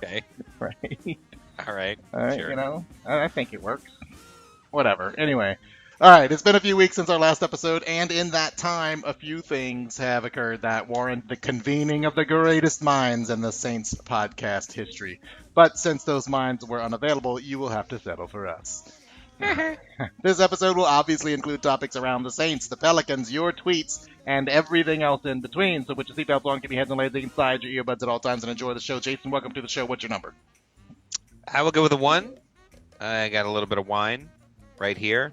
Okay. Right? All right. Sure. You know, I think it works. Whatever. Anyway. All right, it's been a few weeks since our last episode, and in that time, a few things have occurred that warrant the convening of the greatest minds in the Saints podcast history. But since those minds were unavailable, you will have to settle for us. This episode will obviously include topics around the Saints, the Pelicans, your tweets, and everything else in between. So put your seatbelts on, keep your heads and legs inside your earbuds at all times, and enjoy the show. Jason, welcome to the show. What's your number? I will go with a 1. I got a little bit of wine right here.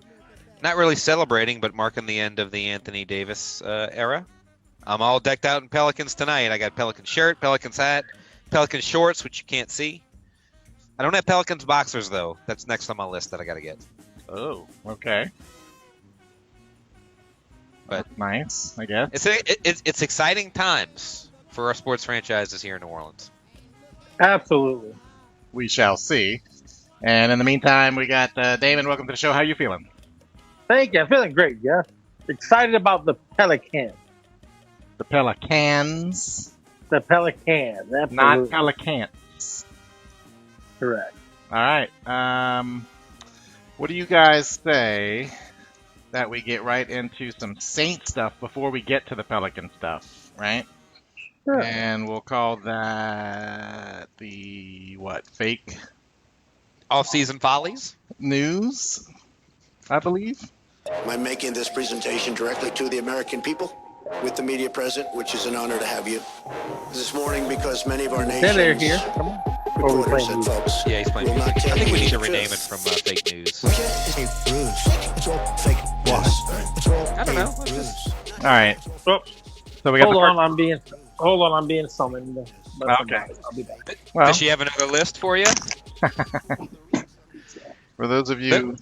Not really celebrating, but marking the end of the Anthony Davis era. I'm all decked out in Pelicans tonight. I got Pelican shirt, Pelicans hat, Pelican shorts, which you can't see. I don't have Pelicans boxers, though. That's next on my list that I got to get. Oh, okay. But that's nice, I guess. It's exciting times for our sports franchises here in New Orleans. Absolutely. We shall see. And in the meantime, we got Damon. Welcome to the show. How you feeling? Thank you. I'm feeling great, Jeff. Excited about the Pelicans. The Pelicans. The Pelicans. Absolutely. Not Pelicans. Correct. All right. What do you guys say that we get right into some Saint stuff before we get to the Pelican stuff, right? Sure. And we'll call that the, fake Off-season follies? News, I believe. I'm making this presentation directly to the American people with the media present, which is an honor to have you. This morning, because many of our nation's They're here. Come on. reporters and folks Yeah, he's playing will music. not I tell think we you need to the rename it truth. from fake news. I don't know. All right. Oh, So we got hold the on, I'm being summoned. Okay. I'll be back. Well, Does she have another list for you? for those of you,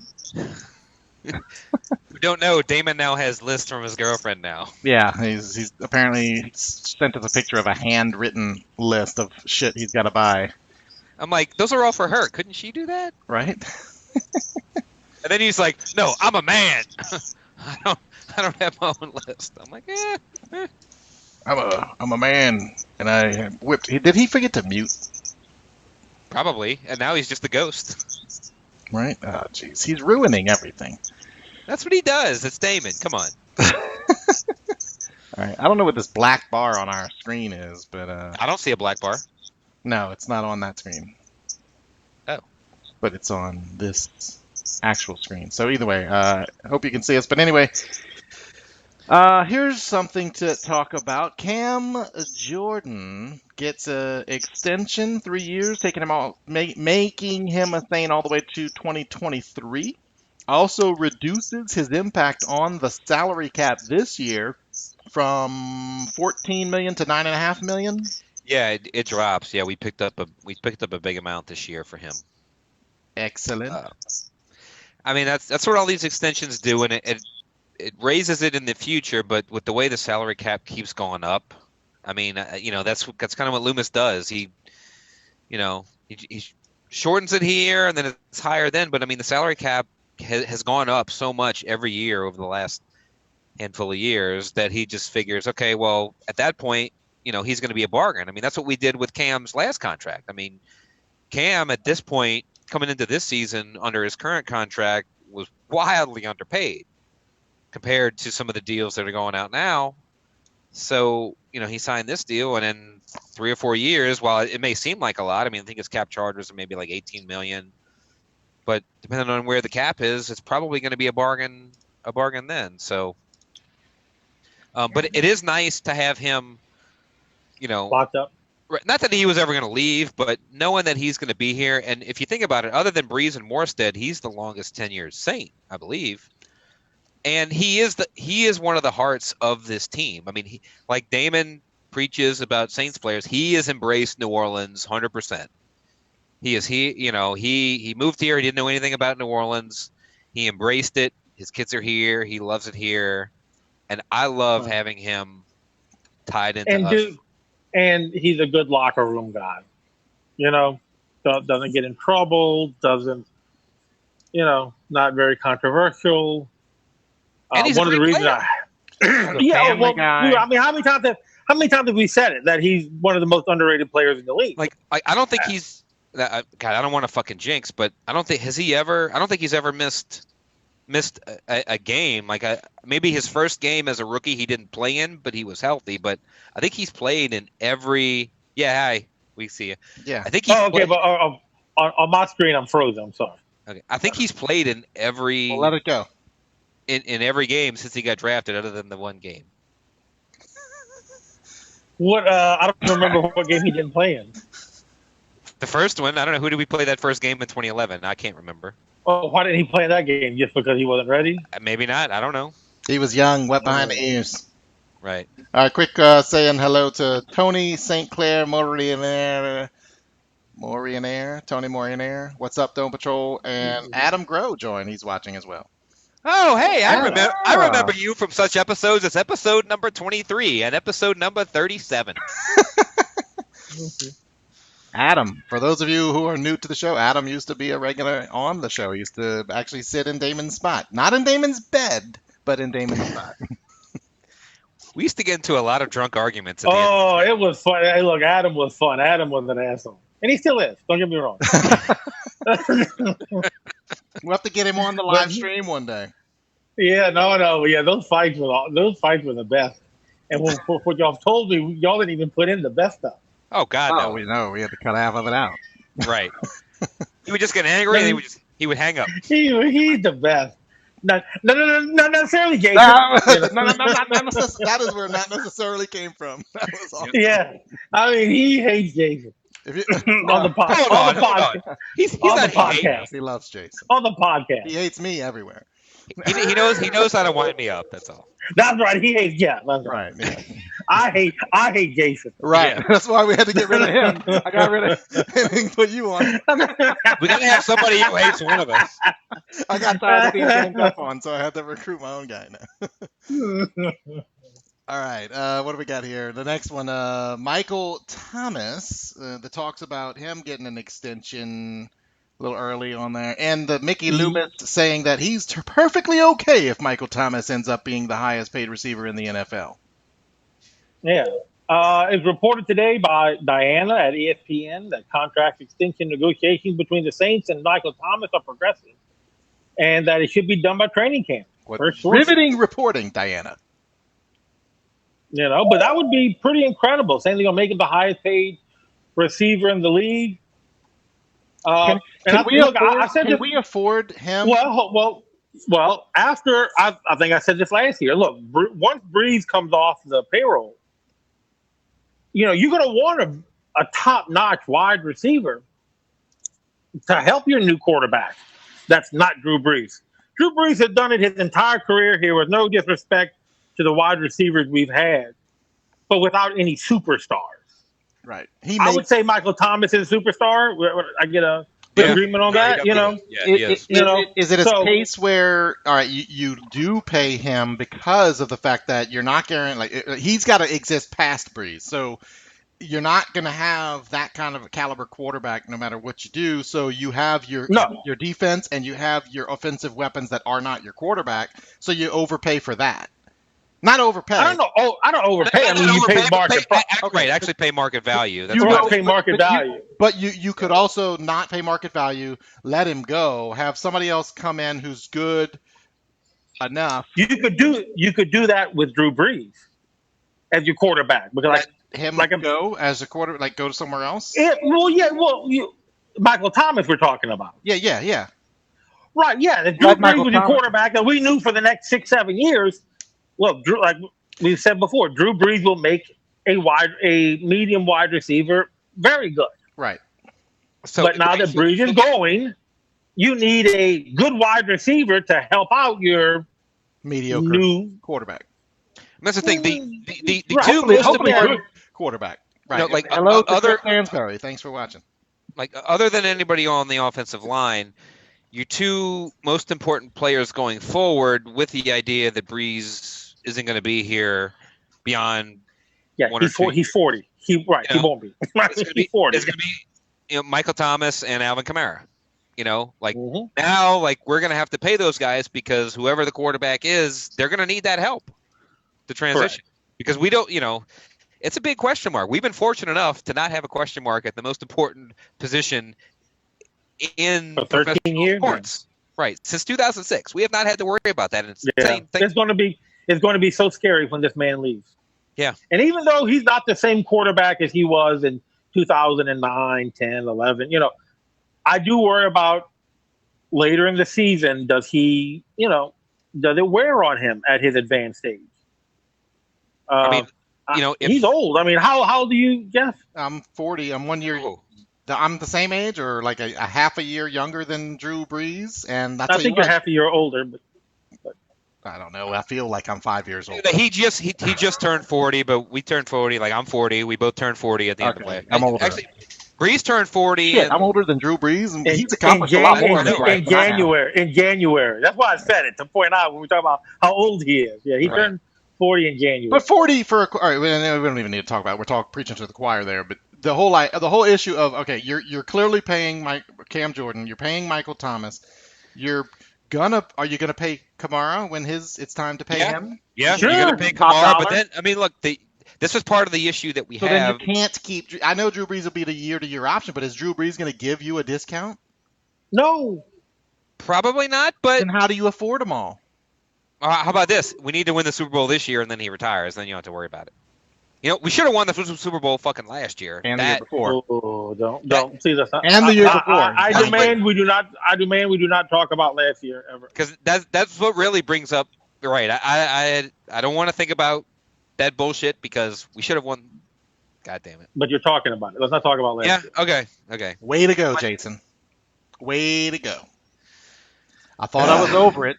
We don't know. Damon now has lists from his girlfriend now. yeah, he's apparently sent us a picture of a handwritten list of shit he's got to buy, I'm like, those are all for her. Couldn't she do that? right? And then he's like, no, I'm a man. I don't have my own list. I'm like, I'm a man, and I whipped. Did he forget to mute? probably. And now he's just a ghost. Right? Oh, jeez, he's ruining everything. That's what he does. It's Damon. Come on. All right, I don't know what this black bar on our screen is, but I don't see a black bar. no, it's not on that screen. Oh. But it's on this actual screen. So either way, I hope you can see us. But anyway, here's something to talk about. Cam Jordan gets a extension, 3 years, taking him all, making him a Saint all the way to 2023. Also reduces his impact on the salary cap this year from 14 million to 9.5 million. Yeah, it drops. Yeah, we picked up a big amount this year for him. Excellent. I mean, that's what all these extensions do, and it raises it in the future. But with the way the salary cap keeps going up, I mean, that's kind of what Loomis does. He shortens it here, and then it's higher then. But I mean, the salary cap has gone up so much every year over the last handful of years that he just figures, okay, well, at that point, he's going to be a bargain. I mean, that's what we did with Cam's last contract. I mean, Cam at this point, coming into this season under his current contract, was wildly underpaid compared to some of the deals that are going out now. So, he signed this deal, and in 3 or 4 years, while it may seem like a lot, I mean, I think his cap charges are maybe like 18 million. But depending on where the cap is, it's probably going to be a bargain then. So, but it is nice to have him, Locked up. not that he was ever going to leave, but knowing that he's going to be here. And if you think about it, other than Breeze and Morstead, he's the longest tenured Saint, I believe. And he is one of the hearts of this team. I mean, like Damon preaches about Saints players, he has embraced New Orleans 100%. He moved here. He didn't know anything about New Orleans. He embraced it. His kids are here. He loves it here. And I love having him tied into us. And he's a good locker room guy. Doesn't get in trouble. Doesn't, not very controversial. And he's one a of the great reasons player. Guy. I mean, how many times have we said it that he's one of the most underrated players in the league? Like I don't think he's God, I don't want to fucking jinx, but I don't think he's ever missed a game. Like maybe his first game as a rookie he didn't play in, but he was healthy. But I think he's played in every. Yeah, hi, we see you. Yeah. I think he's. But on my screen I'm frozen. I'm sorry. Okay, I think he's played in every. Well, let it go. In every game since he got drafted, other than the one game. What? I don't remember what game he didn't play in. The first one, I don't know. Who did we play that first game in 2011? I can't remember. Oh, why didn't he play in that game? Just because he wasn't ready? Maybe not. I don't know. He was young, wet behind the ears. Right. All right, quick saying hello to Tony St. Clair Morinaire. Tony Morinaire. What's up, Dome Patrol? And Adam Groh joined. He's watching as well. Oh, hey, I remember you from such episodes as episode number 23 and episode number 37. Adam, for those of you who are new to the show, Adam used to be a regular on the show. He used to actually sit in Damon's spot. Not in Damon's bed, but in Damon's spot. We used to get into a lot of drunk arguments at the end. It was fun. Hey, look, Adam was fun. Adam was an asshole. And he still is. Don't get me wrong. We'll have to get him on the live stream one day. Yeah, no. Yeah, those fights were the best. And what y'all told me, y'all didn't even put in the best stuff. Oh, God, no. We know. We had to cut half of it out. Right. He would just get angry and he would hang up. He's the best. Not necessarily Jason. That is where not necessarily came from. That was awesome. Yeah. I mean, he hates Jason. If you, On the podcast. He's On not the podcast. he loves Jason. On the podcast. He hates me everywhere. He knows how to wind me up. That's all. That's right. He hates That's right. Right. Yeah. I hate Jason. Right. Yeah. That's why we had to get rid of him. I got rid of him and put you on. We gotta have somebody who hates one of us. I got tired of being ganged up on, so I had to recruit my own guy now. All right. What do we got here? The next one, Michael Thomas. The talks about him getting an extension a little early on there. And Mickey Loomis saying that he's perfectly okay if Michael Thomas ends up being the highest paid receiver in the NFL. Yeah. It's reported today by Diana at ESPN that contract extension negotiations between the Saints and Michael Thomas are progressing, and that it should be done by training camp. Riveting reporting, Diana. But that would be pretty incredible. Saying they're going to make him the highest paid receiver in the league. Can we afford him? Well, after I think I said this last year. Look, once Breeze comes off the payroll, you're going to want a top-notch wide receiver to help your new quarterback. That's not Drew Brees. Drew Brees has done it his entire career here with no disrespect to the wide receivers we've had, but without any superstars. Right. I would say Michael Thomas is a superstar. I get an agreement on that, Yeah, Is it a case where, all right, you do pay him because of the fact that you're not guaranteed, like he's got to exist past Breeze, so you're not going to have that kind of a caliber quarterback no matter what you do. So you have your defense and you have your offensive weapons that are not your quarterback. So you overpay for that. Not overpay. I don't know. Oh, I don't overpay. I mean, you pay market. Right, actually pay market value. You will pay market value. But you could also not pay market value, let him go, have somebody else come in who's good enough. You could do that with Drew Brees as your quarterback, because go as a quarter, like go to somewhere else. Michael Thomas we're talking about. Yeah. Right, yeah. If Drew Brees was your quarterback, and we knew for the next 6-7 years. Well, Drew, like we said before, Drew Brees will make a medium wide receiver very good. Right. But now that Brees is going, you need a good wide receiver to help out your mediocre new quarterback. And that's the thing. The two most important quarterback. Right. Hello, other Lansbury. Thanks for watching. Like other than anybody on the offensive line, your two most important players going forward, with the idea that Brees isn't going to be here beyond. Yeah, he's 40. He won't be. He's 40. It's going to be Michael Thomas and Alvin Kamara. Now, we're going to have to pay those guys because whoever the quarterback is, they're going to need that help to transition. Correct. Because we don't, it's a big question mark. We've been fortunate enough to not have a question mark at the most important position in For 13 professional years? sports. Right. Since 2006. We have not had to worry about that. And it's Yeah, insane thing. it's going to be so scary when this man leaves. Yeah. And even though he's not the same quarterback as he was in 2009, 10, 11, I do worry about later in the season, does it wear on him at his advanced stage? I mean, if he's old. I mean, how old are you, Jeff? I'm 40. I'm 1 year. Oh. I'm the same age, or like a half a year younger than Drew Brees, and that's I think you're half a year older. But I don't know. I feel like I'm 5 years old. He just turned 40, but we turned 40. Like I'm 40. We both turned 40 at the end of the way. I'm older. Actually, Brees turned 40. Shit, I'm older than Drew Brees, and he's accomplished a lot more in his life in than I have. January. That's why I said it to point out when we talk about how old he is. Yeah, he turned 40 in January. But 40 for all right, we don't even need to talk about it. We're preaching to the choir there. But the whole issue of you're clearly paying Cam Jordan, you're paying Michael Thomas, are you gonna pay Kamara when it's time to pay him? Yeah, sure. You're gonna pay Top Kamara, dollar. but then I mean, look, this is part of the issue that we So have. then you can't keep. I know Drew Brees will be the year-to-year option, but is Drew Brees going to give you a discount? No. Probably not, but Then how do you afford them all? how about this? We need to win the Super Bowl this year, and then he retires. Then you don't have to worry about it. We should have won the Super Bowl fucking last year. And the year before. Oh, don't see this. And the year before. I demand we do not talk about last year ever. Because that's what really brings up. Right. I don't want to think about that bullshit because we should have won. God damn it. But you're talking about it. Let's not talk about last year. Okay. Way to go, Jason. Way to go. I thought I was over it,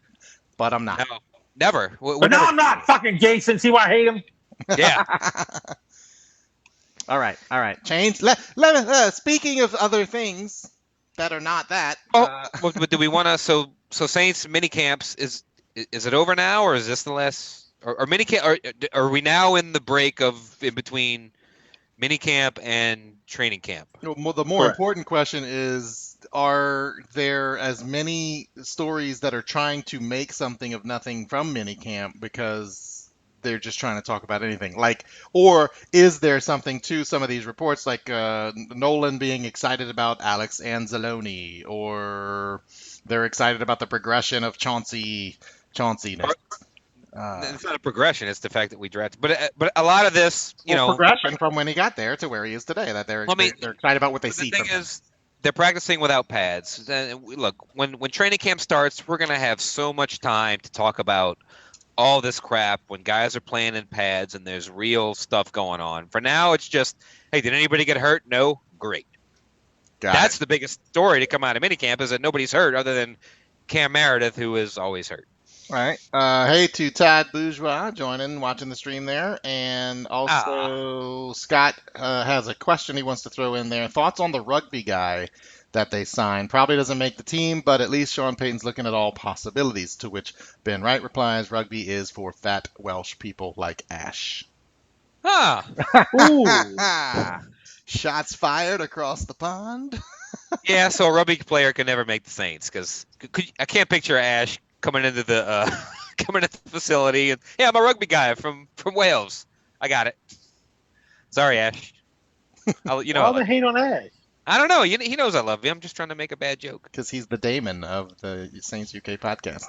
but I'm not. No, never. But no, I'm not. Fucking Jason. See why I hate him? Yeah. All right. Change. Speaking of other things that are not that. But do we want to? So Saints mini camps is it over now, or is this the last? Or mini camp? Are we now in the break in between mini camp and training camp? Well, the more important question is: are there as many stories that are trying to make something of nothing from mini camp because they're just trying to talk about anything? Or is there something to some of these reports, like Nolan being excited about Alex Anzalone, or they're excited about the progression of Chauncey? It's not a progression; it's the fact that we drafted. But a lot of this, progression from when he got there to where he is today. That they're excited about what they see. The thing is, they're practicing without pads. Look, when training camp starts, we're gonna have so much time to talk about all this crap when guys are playing in pads and there's real stuff going on. For now, it's just, hey, did anybody get hurt? No? Great. That's the biggest story to come out of minicamp, is that nobody's hurt other than Cam Meredith, who is always hurt. All right. Hey to Todd Bourgeois watching the stream there. And also Scott has a question he wants to throw in there. Thoughts on the rugby guy that they signed? Probably doesn't make the team, but at least Sean Payton's looking at all possibilities, to which Ben Wright replies, rugby is for fat Welsh people like Ash. Ooh. Shots fired across the pond. Yeah, so a rugby player can never make the Saints, because I can't picture Ash coming into the facility and, yeah, I'm a rugby guy from Wales. I got it. Sorry, Ash. All the hate on Ash. I don't know. He knows I love him. I'm just trying to make a bad joke. Because he's the Damon of the Saints UK podcast.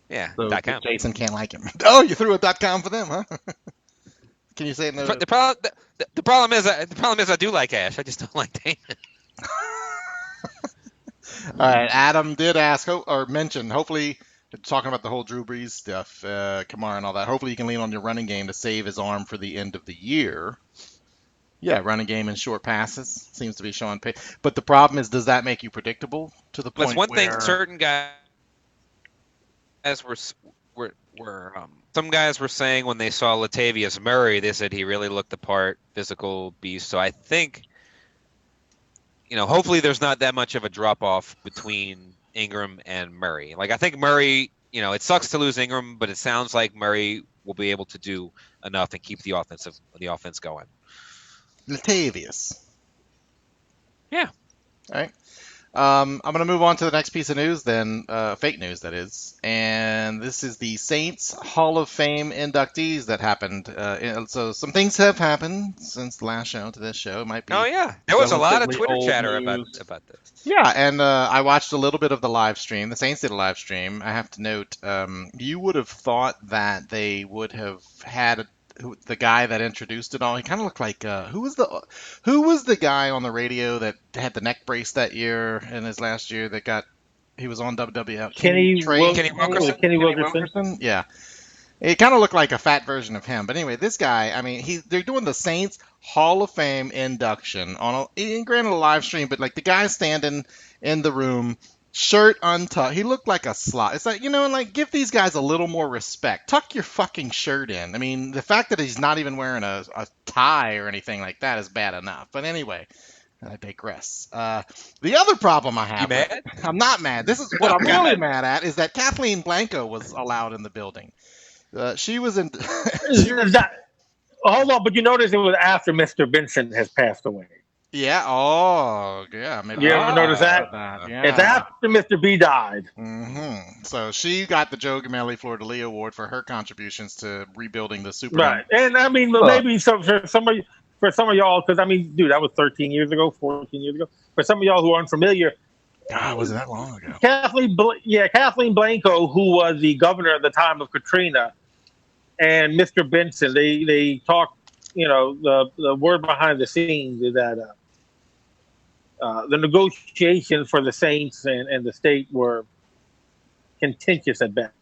Yeah, so .com. Jason can't like him. Oh, you threw a .com for them, huh? Can you say it? The problem is I do like Ash. I just don't like Damon. All right, Adam did ask or mention, hopefully, talking about the whole Drew Brees stuff, Kamara and all that, hopefully you can lean on your running game to save his arm for the end of the year. Yeah, running game and short passes seems to be Sean Payton. But the problem is, does that make you predictable to the point That's one where... thing certain guys were some guys were saying when they saw Latavius Murray, they said he really looked the part, physical beast. So I think, hopefully there's not that much of a drop-off between Ingram and Murray. I think Murray, it sucks to lose Ingram, but it sounds like Murray will be able to do enough and keep the offense going. Latavius. Yeah. All right. I'm going to move on to the next piece of news then, fake news that is. And this is the Saints Hall of Fame inductees that happened. So some things have happened since the last show to this show. It might be. Oh yeah, there was a lot of relatively Twitter old chatter news. about this. Yeah, and I watched a little bit of the live stream. The Saints did a live stream. I have to note, you would have thought that they would have had the guy that introduced it all. He kind of looked like who was the guy on the radio that had the neck brace that year in his last year that got he was on WWF. Kenny Kenny Wilkerson. Yeah. It kind of looked like a fat version of him. But anyway, this guy, I mean, they're doing the Saints Hall of Fame induction on granted a live stream, but like the guy standing in the room, shirt untucked. He looked like a slot. It's like, like give these guys a little more respect. Tuck your fucking shirt in. I mean, the fact that he's not even wearing a tie or anything like that is bad enough. But anyway, I digress. The other problem I have. You mad? I'm not mad. This is what I'm really mad at is that Kathleen Blanco was allowed in the building. She was in. Hold on, but you notice it was after Mr. Benson has passed away. Yeah. Oh, yeah. Maybe You ever notice that? Yeah. It's after Mr. B died. So she got the Joe Gamelli Fleur de Lis Award for her contributions to rebuilding the Super. Right. And I mean, maybe for some of y'all, because I mean, dude, that was 13 years ago, 14 years ago. For some of y'all who are unfamiliar, God, wasn't that long ago? Kathleen Blanco, who was the governor at the time of Katrina, and Mr. Benson, they talked. The word behind the scenes is that the negotiations for the Saints and the state were contentious at best,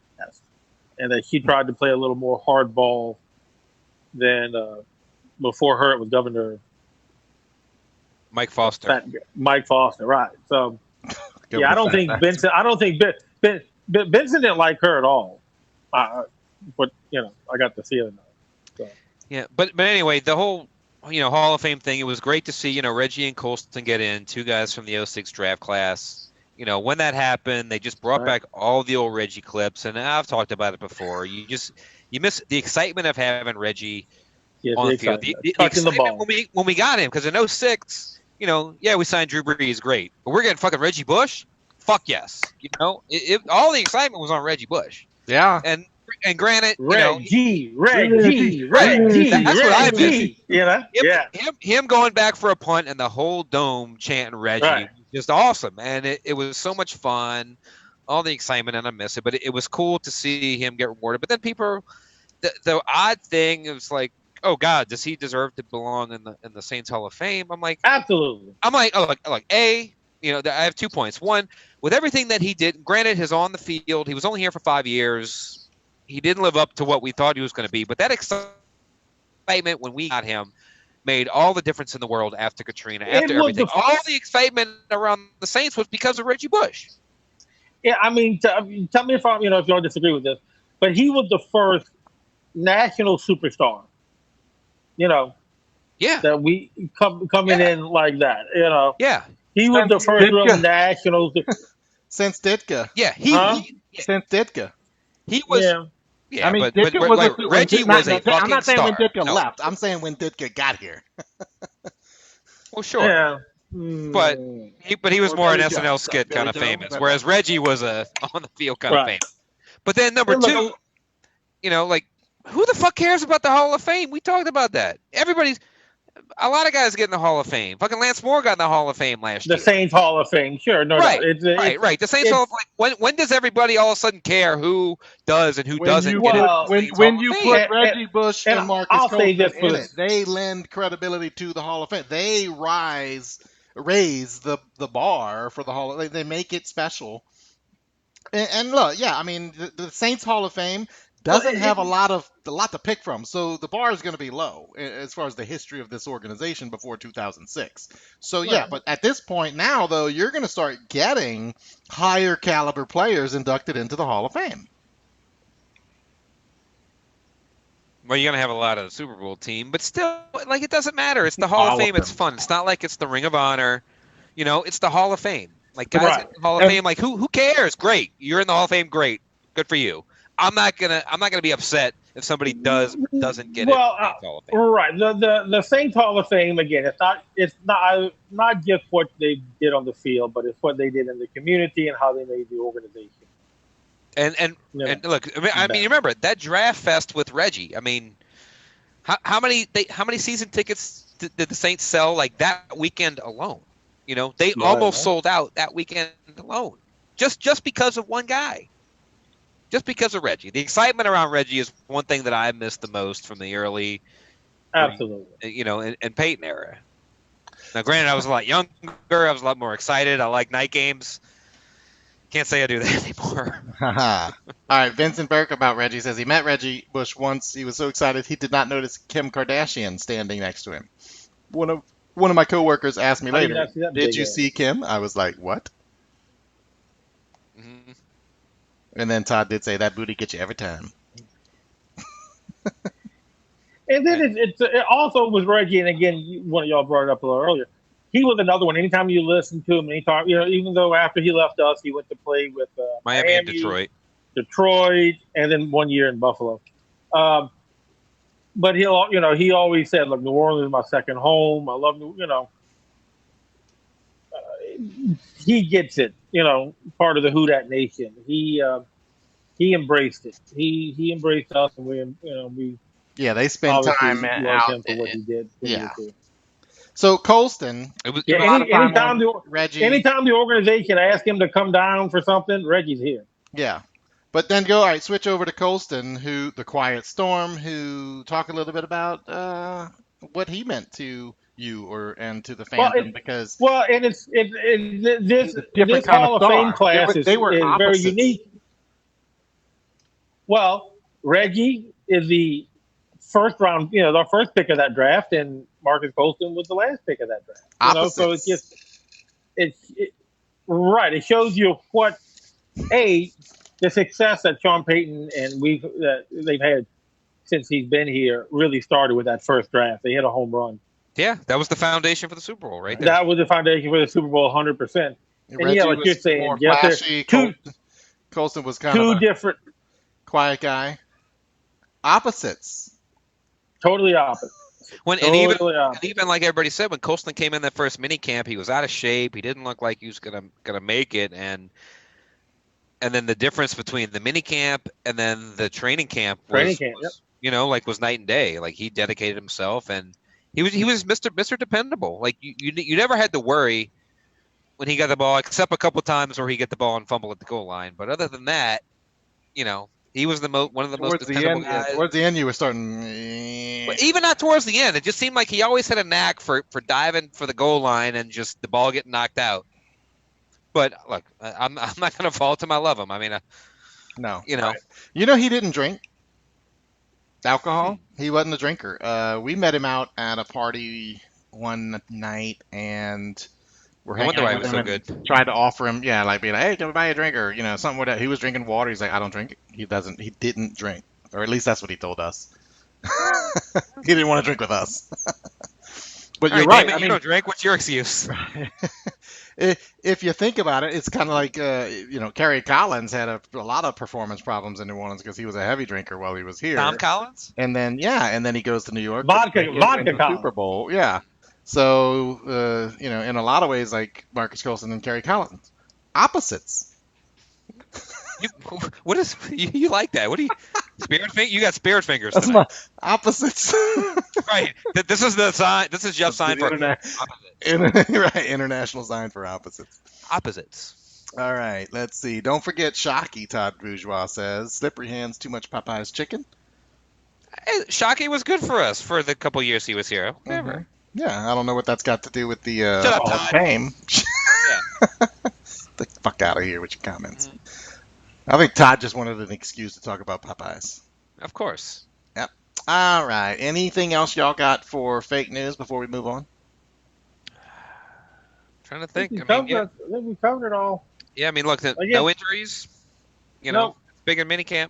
and that she tried to play a little more hardball than before her. It was Governor Mike Foster. Mike Foster, right? So, I don't think Benson. I don't think Benson didn't like her at all. But I got the feeling. So. Yeah, but anyway, the whole Hall of Fame thing. It was great to see Reggie and Colston get in, two guys from the 06 draft class. When that happened, they just brought back all the old Reggie clips, and I've talked about it before. You miss the excitement of having Reggie on the field. The excitement the ball. when we got him, because in 06, we signed Drew Brees, great, but we're getting fucking Reggie Bush. Fuck yes, all the excitement was on Reggie Bush. Yeah, and granted, Reggie. That's what I miss. Him going back for a punt and the whole dome chanting Reggie was just awesome, and it was so much fun. All the excitement, and I miss it, but it was cool to see him get rewarded. But then people, the odd thing is like, oh God, does he deserve to belong in the Saints Hall of Fame? I'm like, absolutely. I'm like, I have 2 points. One, with everything that he did, granted, his on the field, he was only here for 5 years. He didn't live up to what we thought he was going to be, but that excitement when we got him made all the difference in the world after Katrina, after everything. All the excitement around the Saints was because of Reggie Bush. Yeah, I mean, tell me if if you don't disagree with this, but he was the first national superstar. That we coming in like that. Yeah, he was the first real national. Since Ditka. Yeah, since Ditka. He was. Yeah, I mean, Ditka was Reggie was a fucking I'm not saying star. when Ditka left. I'm saying when Ditka got here. Well, sure. Yeah. But he was more an SNL skit kind of famous, whereas Reggie was a on the field kind of famous. But then number two, who the fuck cares about the Hall of Fame? We talked about that. A lot of guys get in the Hall of Fame. Fucking Lance Moore got in the Hall of Fame last year. The Saints Hall of Fame, sure. No, right. No. Right. The Saints Hall of Fame. When does everybody all of a sudden care who does and who doesn't get it? When you put Reggie Bush and Marcus Colston in it, they lend credibility to the Hall of Fame. They raise the bar for the Hall of Fame. They make it special. And look, I mean, the Saints Hall of Fame doesn't have a lot to pick from, so the bar is going to be low as far as the history of this organization before 2006. So but at this point now, though, you're going to start getting higher caliber players inducted into the Hall of Fame. Well, you're going to have a lot of the Super Bowl team, but still, it doesn't matter. It's the Hall of Fame. It's fun. It's not like it's the Ring of Honor. It's the Hall of Fame. Guys in the Hall of Fame, who cares? Great. You're in the Hall of Fame. Great. Good for you. I'm not gonna be upset if somebody doesn't get Well, it. Hall of Fame. right. The Saints Hall of Fame again. It's not just what they did on the field, but it's what they did in the community and how they made the organization. And look, I mean, remember that draft fest with Reggie? I mean, how many season tickets did the Saints sell like that weekend alone? You know, they almost sold out that weekend alone, just because of one guy, just because of Reggie. The excitement around Reggie is one thing that I miss the most from the early, absolutely, you know, and Peyton era. Now, granted, I was a lot younger. I was a lot more excited. I like night games. Can't say I do that anymore. All right, Vincent Burke about Reggie says he met Reggie Bush once. He was so excited he did not notice Kim Kardashian standing next to him. One of my coworkers asked me later, "Did you see Kim?" I was like, "What?" Mm-hmm. And then Todd did say that booty gets you every time. And then it also was Reggie, and again, one of y'all brought it up a little earlier. He was another one. Anytime you listen to him, and he talked, you know, even though after he left us, he went to play with Miami and Detroit, and then 1 year in Buffalo. But he always said, "Look, New Orleans is my second home. I love he gets it. You know, part of the Who Dat Nation. He embraced it. He embraced us, and we Yeah, they spent time out. Him for what he did. Yeah. So Colston, anytime the organization asks him to come down for something, Reggie's here. Yeah, but then switch over to Colston, who the Quiet Storm, who talk a little bit about what he meant to you and to the fandom this Hall of Fame class is very unique. Well, Reggie is the first round, the first pick of that draft, and Marcus Colston was the last pick of that draft. So it's just right. It shows you what the success that Sean Payton and they've had since he's been here really started with that first draft. They hit a home run. Yeah, that was the foundation for the Super Bowl, right there. That was the foundation for the Super Bowl, 100%. And yeah, like you're saying, more flashy. Colston was kind of different, quiet guy. Opposites. Totally opposite. Even like everybody said, when Colston came in that first mini camp, he was out of shape. He didn't look like he was gonna make it, and then the difference between the mini camp and then the training camp was night and day. Like he dedicated himself, and he was Mr. Dependable. Like you never had to worry when he got the ball, except a couple times where he get the ball and fumble at the goal line. But other than that, he was one of the most dependable guys. Towards the end, you were starting. But even not towards the end, it just seemed like he always had a knack for diving for the goal line and just the ball getting knocked out. But look, I'm not going to fault him. I love him. I mean, no, Right. He didn't drink alcohol. He wasn't a drinker. We met him out at a party one night, and we're hanging out with him and tried to offer him, being like, hey, can we buy a drink or something with that. He was drinking water. He's like, I don't drink. He didn't drink, or at least that's what he told us. He didn't want to drink with us. But you're right. You don't drink. What's your excuse? If you think about it, it's kind of like Kerry Collins had a lot of performance problems in New Orleans because he was a heavy drinker while he was here. Tom Collins. And then he goes to New York. Vodka Super Bowl. Yeah. So in a lot of ways, like Marcus Colston and Kerry Collins, opposites. You like that? What do you spirit finger? You got spirit fingers. That's my opposites. Right. This is the sign. This is Jeff's sign for opposites. Right. International sign for opposites. Opposites. All right. Let's see. Don't forget Shockey. Todd Bourgeois says slippery hands. Too much Popeye's chicken. Shockey was good for us for the couple years he was here. Whatever. Mm-hmm. Yeah, I don't know what that's got to do with the Hall of Fame. Yeah. The fuck out of here with your comments. Mm-hmm. I think Todd just wanted an excuse to talk about Popeyes. Of course. Yep. All right. Anything else y'all got for fake news before we move on? Trying to think. I think we covered it all. Yeah, I mean, look, no injuries. It's big in minicamp.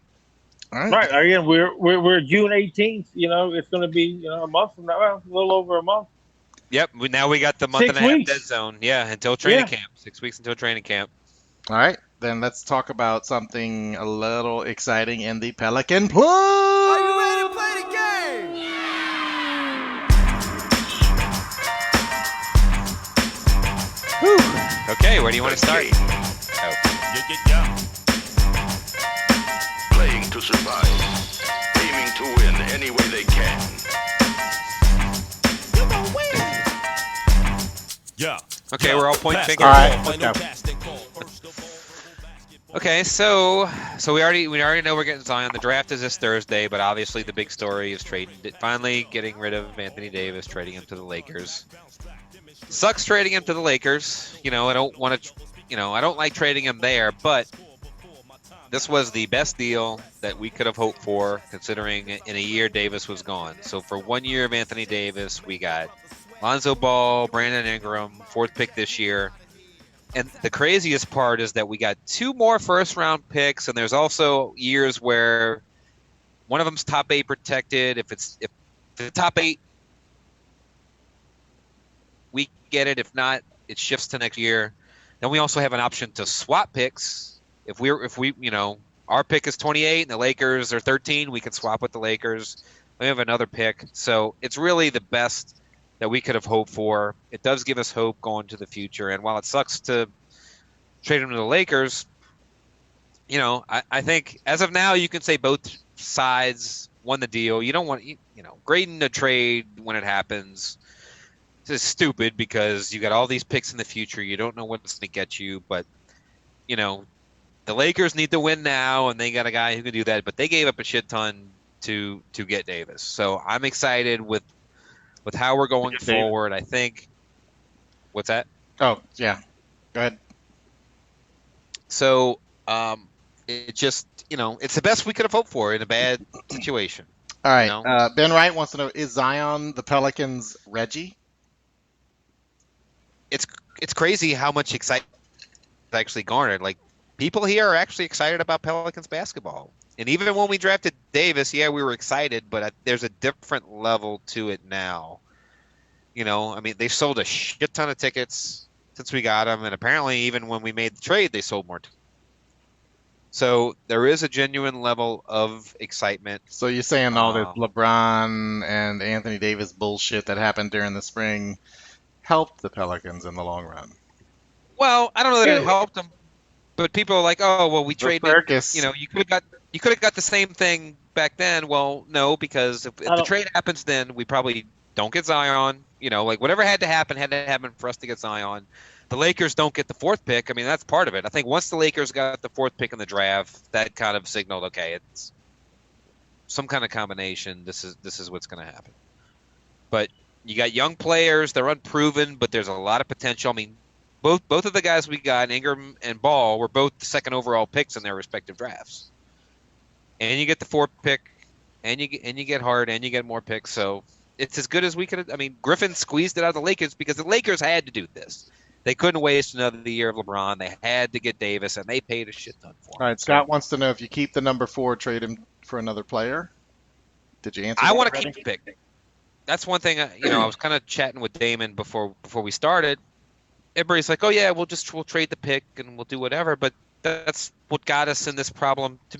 All right. Right. Again, we're June 18th. It's going to be a month from now, a little over a month. Yep. Now we got the month and a half dead zone. Yeah, until training camp. 6 weeks until training camp. All right. Then let's talk about something a little exciting in the Pelican Plug. Okay, where do you want to start? Oh. Yeah. Playing to survive, aiming to win any way they can. Yeah. Okay, we're all pointing fingers. All right, let's go. Okay, so we already know we're getting Zion. The draft is this Thursday, but obviously the big story is finally getting rid of Anthony Davis, trading him to the Lakers. Sucks trading him to the Lakers. I don't want to. I don't like trading him there, but this was the best deal that we could have hoped for, considering in a year Davis was gone. So for 1 year of Anthony Davis, we got Lonzo Ball, Brandon Ingram, 4th pick this year. And the craziest part is that we got 2 more first-round picks, and there's also years where one of them's top 8 protected. If the top 8, we get it. If not, it shifts to next year. Then we also have an option to swap picks. If we our pick is 28 and the Lakers are 13, we can swap with the Lakers. We have another pick, so it's really the best that we could have hoped for. It does give us hope going to the future. And while it sucks to trade him to the Lakers, I think as of now, you can say both sides won the deal. You don't want, grading a trade when it happens is stupid because you got all these picks in the future. You don't know what's going to get you, but, the Lakers need to win now, and they got a guy who can do that, but they gave up a shit ton to get Davis. So I'm excited with how we're going forward. I think. What's that? Oh, yeah. Go ahead. So it just, it's the best we could have hoped for in a bad situation. All right. Ben Wright wants to know, is Zion the Pelicans' Reggie? It's crazy how much excitement actually garnered. Like, people here are actually excited about Pelicans basketball. And even when we drafted Davis, yeah, we were excited, but there's a different level to it now. They sold a shit ton of tickets since we got them, and apparently even when we made the trade, they sold more. So there is a genuine level of excitement. So you're saying all this LeBron and Anthony Davis bullshit that happened during the spring helped the Pelicans in the long run? Well, I don't know that it helped them. But people are like, oh, well, we traded. You could have got the same thing back then. Well, no, because if the trade happens, then we probably don't get Zion. Whatever had to happen for us to get Zion. The Lakers don't get the 4th pick. I mean, that's part of it. I think once the Lakers got the 4th pick in the draft, that kind of signaled, okay, it's some kind of combination. This is what's going to happen. But you got young players; they're unproven, but there's a lot of potential. I mean. Both of the guys we got, Ingram and Ball, were both the 2nd overall picks in their respective drafts. And you get the 4th pick, and you get Hart, and you get more picks. So it's as good as we could have. I mean, Griffin squeezed it out of the Lakers because the Lakers had to do this. They couldn't waste another year of LeBron. They had to get Davis, and they paid a shit ton for him. All right, Scott wants to know, if you keep the number 4, trade him for another player. Did you answer? I want to keep the pick. That's one thing. I was kind of chatting with Damon before we started. Everybody's like, oh yeah, we'll trade the pick and we'll do whatever. But that's what got us in this problem to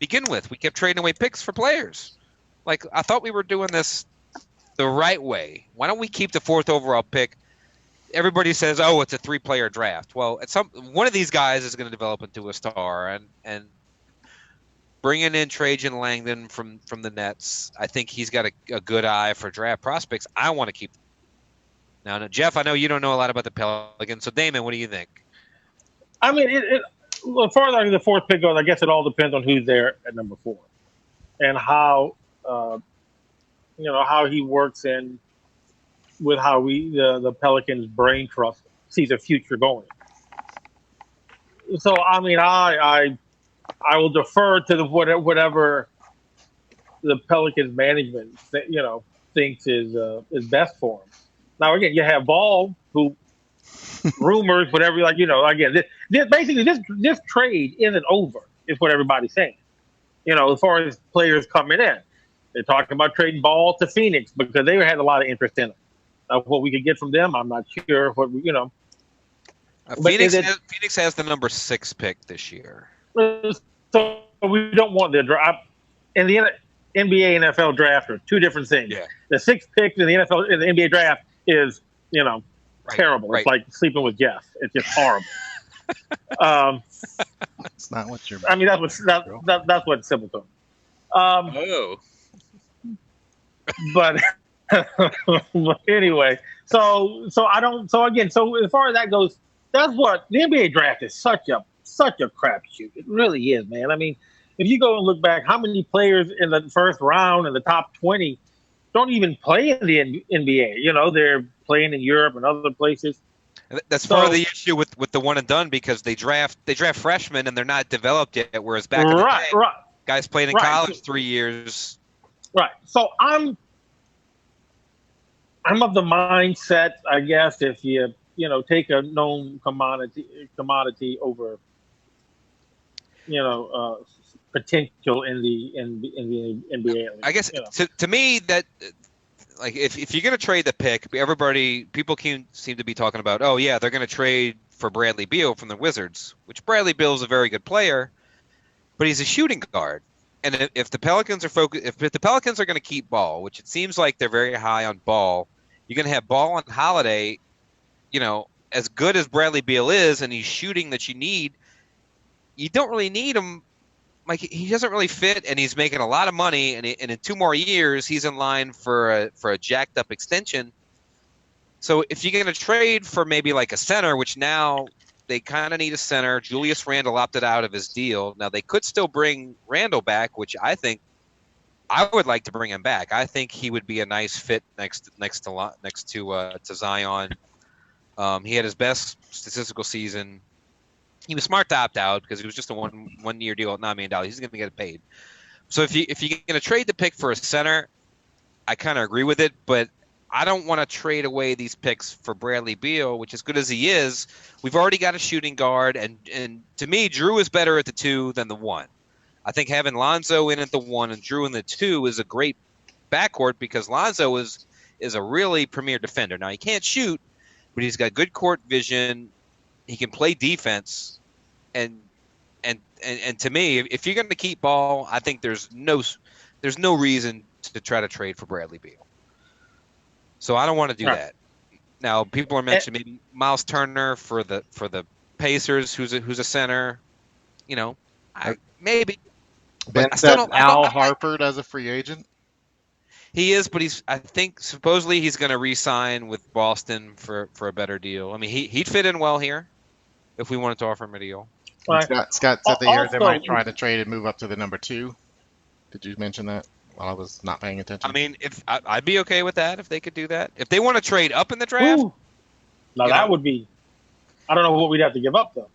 begin with. We kept trading away picks for players. Like, I thought we were doing this the right way. Why don't we keep the 4th overall pick? Everybody says, oh, it's a 3-player draft. Well, one of these guys is going to develop into a star, and bringing in Trajan Langdon from the Nets, I think he's got a good eye for draft prospects. I want to keep. Now, Jeff, I know you don't know a lot about the Pelicans, so Damon, what do you think? I mean, as far as the 4th pick goes, I guess it all depends on who's there at number 4 and how, how he works in with how the Pelicans brain trust sees a future going. So, I mean, I will defer to whatever the Pelicans management, thinks is best for him. Now, again, you have Ball, who rumors, whatever, again, this trade isn't over, is what everybody's saying. As far as players coming in, they're talking about trading Ball to Phoenix because they had a lot of interest in it. What we could get from them, I'm not sure. Phoenix has the number 6 pick this year. So we don't want the draft. And the NBA and NFL draft are 2 different things. Yeah. The 6th pick in the NFL in the NBA draft is, terrible. right. It's like sleeping with Jeff. It's just horrible. It's not what you're. I mean, that's what's simple to him. Oh. But anyway, so as far as that goes, that's what the NBA draft is such a crapshoot. It really is, man. I mean, if you go and look back, how many players in the first round in the top 20 don't even play in the NBA? You know, they're playing in Europe and other places. That's part of the issue with the one and done, because they draft freshmen and they're not developed yet. Whereas back in the day, guys played in college 3 years. Right. So I'm of the mindset, I guess, if you take a known commodity over, potential in the NBA. I guess to me that, like, if you're going to trade the pick, people seem to be talking about, oh yeah, they're going to trade for Bradley Beal from the Wizards, which Bradley Beal is a very good player, but he's a shooting guard. And if the Pelicans are if the Pelicans are going to keep Ball, which it seems like they're very high on Ball, you're going to have Ball and Holiday, as good as Bradley Beal is, and he's shooting that you need, you don't really need him. Like, he doesn't really fit, and he's making a lot of money, and in 2 more years, he's in line for a jacked up extension. So if you're going to trade for maybe like a center, which now they kind of need a center, Julius Randle opted out of his deal. Now they could still bring Randle back, which I think I would like to bring him back. I think he would be a nice fit next to Zion. He had his best statistical season. He was smart to opt out because it was just a one year deal at $9 million. He's going to get paid. So if you're going to trade the pick for a center, I kind of agree with it, but I don't want to trade away these picks for Bradley Beal, which, as good as he is, we've already got a shooting guard, and to me, Drew is better at the 2 than the 1. I think having Lonzo in at the 1 and Drew in the 2 is a great backcourt, because Lonzo is a really premier defender. Now, he can't shoot, but he's got good court vision. He can play defense, and to me, if you're going to keep Ball, I think there's no reason to try to trade for Bradley Beal. So I don't want to do that. Now, people are mentioning maybe Miles Turner for the Pacers, who's a center. Maybe. Ben said Al Harford as a free agent. He is, but I think supposedly he's going to re-sign with Boston for a better deal. I mean, he'd fit in well here if we wanted to offer him a deal. Scott said they might try to trade and move up to the number 2. Did you mention that while I was not paying attention? I mean, I'd be okay with that if they could do that. If they want to trade up in the draft, that would be. I don't know what we'd have to give up though.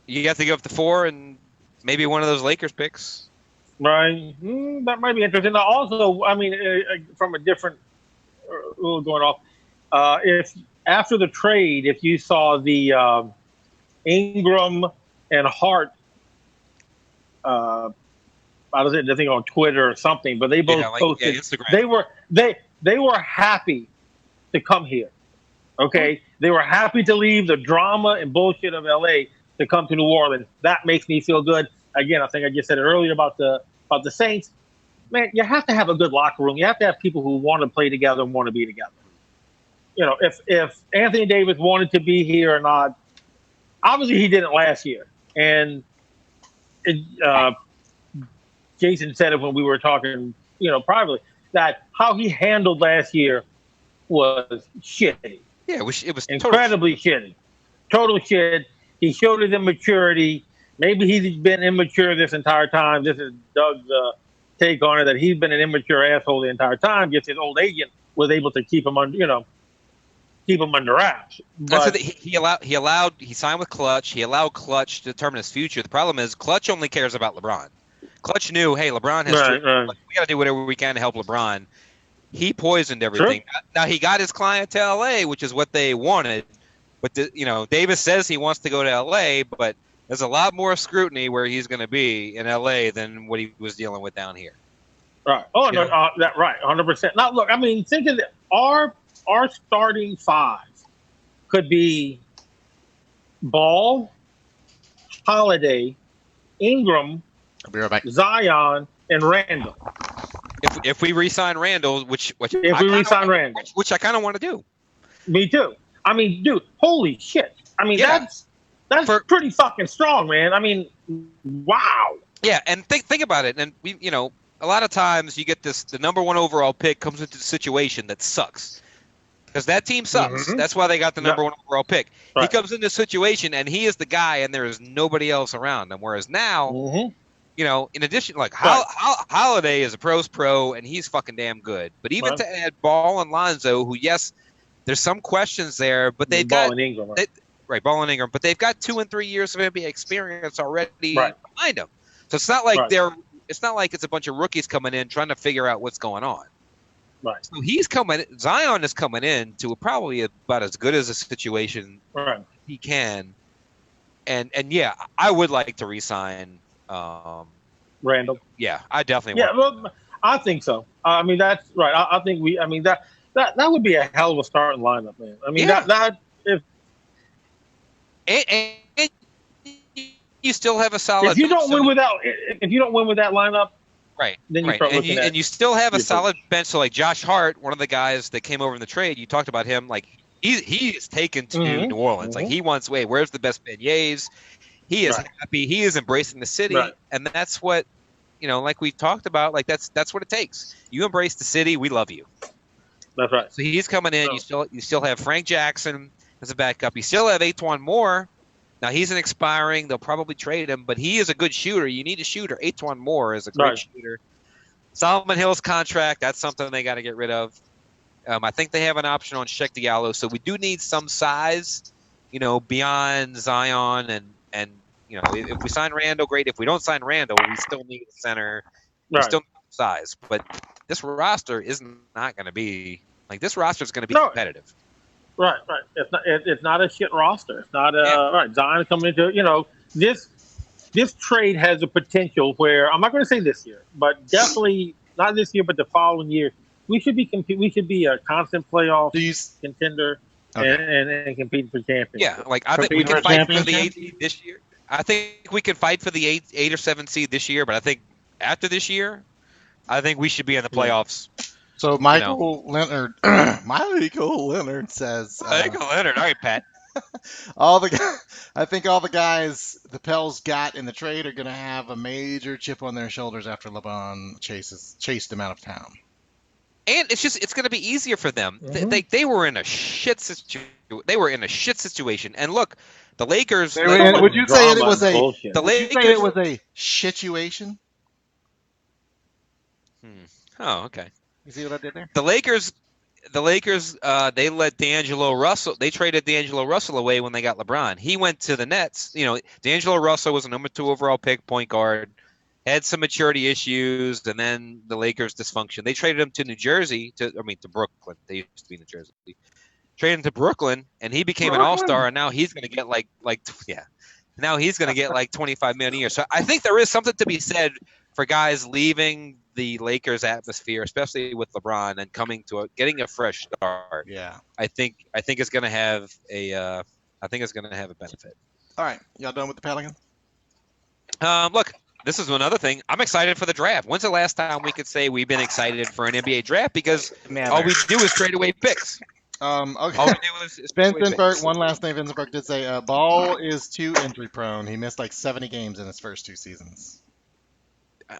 You have to give up the 4 and maybe one of those Lakers picks. Right, that might be interesting. Now, also, I mean, from a different going off, if after the trade, if you saw the Ingram and Hart, I was the thing on Twitter or something, but they both posted. Instagram. They were happy to come here. Okay, they were happy to leave the drama and bullshit of LA to come to New Orleans. That makes me feel good. Again, I think I just said it earlier about the Saints. Man, you have to have a good locker room. You have to have people who want to play together and want to be together. If Anthony Davis wanted to be here or not, obviously he didn't last year. And Jason said it when we were talking, privately, that how he handled last year was shitty. Yeah, it was incredibly shitty. Total shit. He showed his immaturity. Maybe he's been immature this entire time. This is Doug's take on it, that he's been an immature asshole the entire time. Just his old agent was able to keep him under wraps. But he signed with Clutch. He allowed Clutch to determine his future. The problem is Clutch only cares about LeBron. Clutch knew, hey, LeBron has we got to do whatever we can to help LeBron. He poisoned everything. Sure. Now he got his client to LA, which is what they wanted. But Davis says he wants to go to LA, but there's a lot more scrutiny where he's going to be in LA than what he was dealing with down here. Right. Oh, no, right. 100%. Now, look, I mean, think of it. Our starting 5 could be Ball, Holiday, Ingram, Zion, and Randle. If we re-sign Randle, which I kind of want to do. Me too. I mean, dude, holy shit. I mean, Yeah. that's pretty fucking strong, man. I mean, wow. Yeah, and think about it. And we, you know, a lot of times you get the number 1 overall pick comes into a situation that sucks. Because that team sucks. Mhm. That's why they got the number 1 overall pick. He Right. comes into a situation and he is the guy, and there is nobody else around him. Whereas now, Mm-hmm. you know, in addition, like Right. Holiday is a pro's pro, and he's fucking damn good. But even Right. to add Ball and Lonzo, who yes, there's some questions there, but they've Ball got and Ingram. right, Ball and Ingram, but they've got 2 and 3 years of NBA experience already Right. behind them. So it's not like Right. it's not like it's a bunch of rookies coming in trying to figure out what's going on. Right. So Zion is coming in to probably about as good as a situation Right. he can. And yeah, I would like to re-sign. Randall. Yeah, I definitely Yeah, want. well, I think so. I mean, that's right. I think I mean, that would be a hell of a starting lineup, man. I mean, Yeah. that if And you still have a solid. if you don't win with that lineup, right, then you right, start and looking you, at and you still have a your solid bench. So like Josh Hart, one of the guys that came over in the trade, you talked about him. Like he is taken to Mhm. New Orleans. Like Mhm. he wants. Wait, where's the best beignets? He is Right. happy. He is embracing the city, Right. and that's what like we talked about. Like that's what it takes. You embrace the city, we love you. That's right. So he's coming in. So- You still have Frank Jackson as a backup. You still have Antoine Moore. Now he's an expiring. They'll probably trade him, but he is a good shooter. You need a shooter. Antoine Moore is a great Right. shooter. Solomon Hill's contract, that's something they got to get rid of. I think they have an option on Sheck Diallo, so we do need some size, beyond Zion and if we sign Randall, great. If we don't sign Randall, we still need a center. We Right. still need size, but this roster is not going to be like this. Roster is going to be No. competitive. Right. It's not a shit roster. It's not right. Zion coming into this trade has a potential where I'm not going to say this year, but definitely not this year, but the following year we should be we should be a constant playoff contender and competing for champions. Yeah, like I think we Competing can for fight for the championship? 8 seed this year. I think we can fight for the 8 or 7 seed this year, but I think after this year, I think we should be in the playoffs. So Michael Leonard says, Michael Leonard, all right, Pat. I think all the guys the Pels got in the trade are going to have a major chip on their shoulders after LeBron chased them out of town. And it's going to be easier for them. Mhm. They were in a shit situation. And look, the Lakers. Would you say it was Bullshit. The Would you say Lakers. it was a situation? Oh, okay. You see what I did there? The Lakers, they let D'Angelo Russell. They traded D'Angelo Russell away when they got LeBron. He went to the Nets. D'Angelo Russell was a number 2 overall pick, point guard, had some maturity issues, and then the Lakers dysfunction. They traded him to New Jersey, to Brooklyn. They used to be New Jersey. Traded him to Brooklyn, and he became an all-star. And now he's going to get Now he's going to get like $25 million a year. So I think there is something to be said for guys leaving the Lakers atmosphere, especially with LeBron, and getting a fresh start. Yeah. I think it's going to have a benefit. All right. Y'all done with the Pelicans? Look, this is another thing. I'm excited for the draft. When's the last time we could say we've been excited for an NBA draft? Because all we do is trade away picks. Okay. All we do is trade away Vincenberg, picks. one last thing Vincenberg did say, Ball is too injury prone. He missed like 70 games in his first 2 seasons.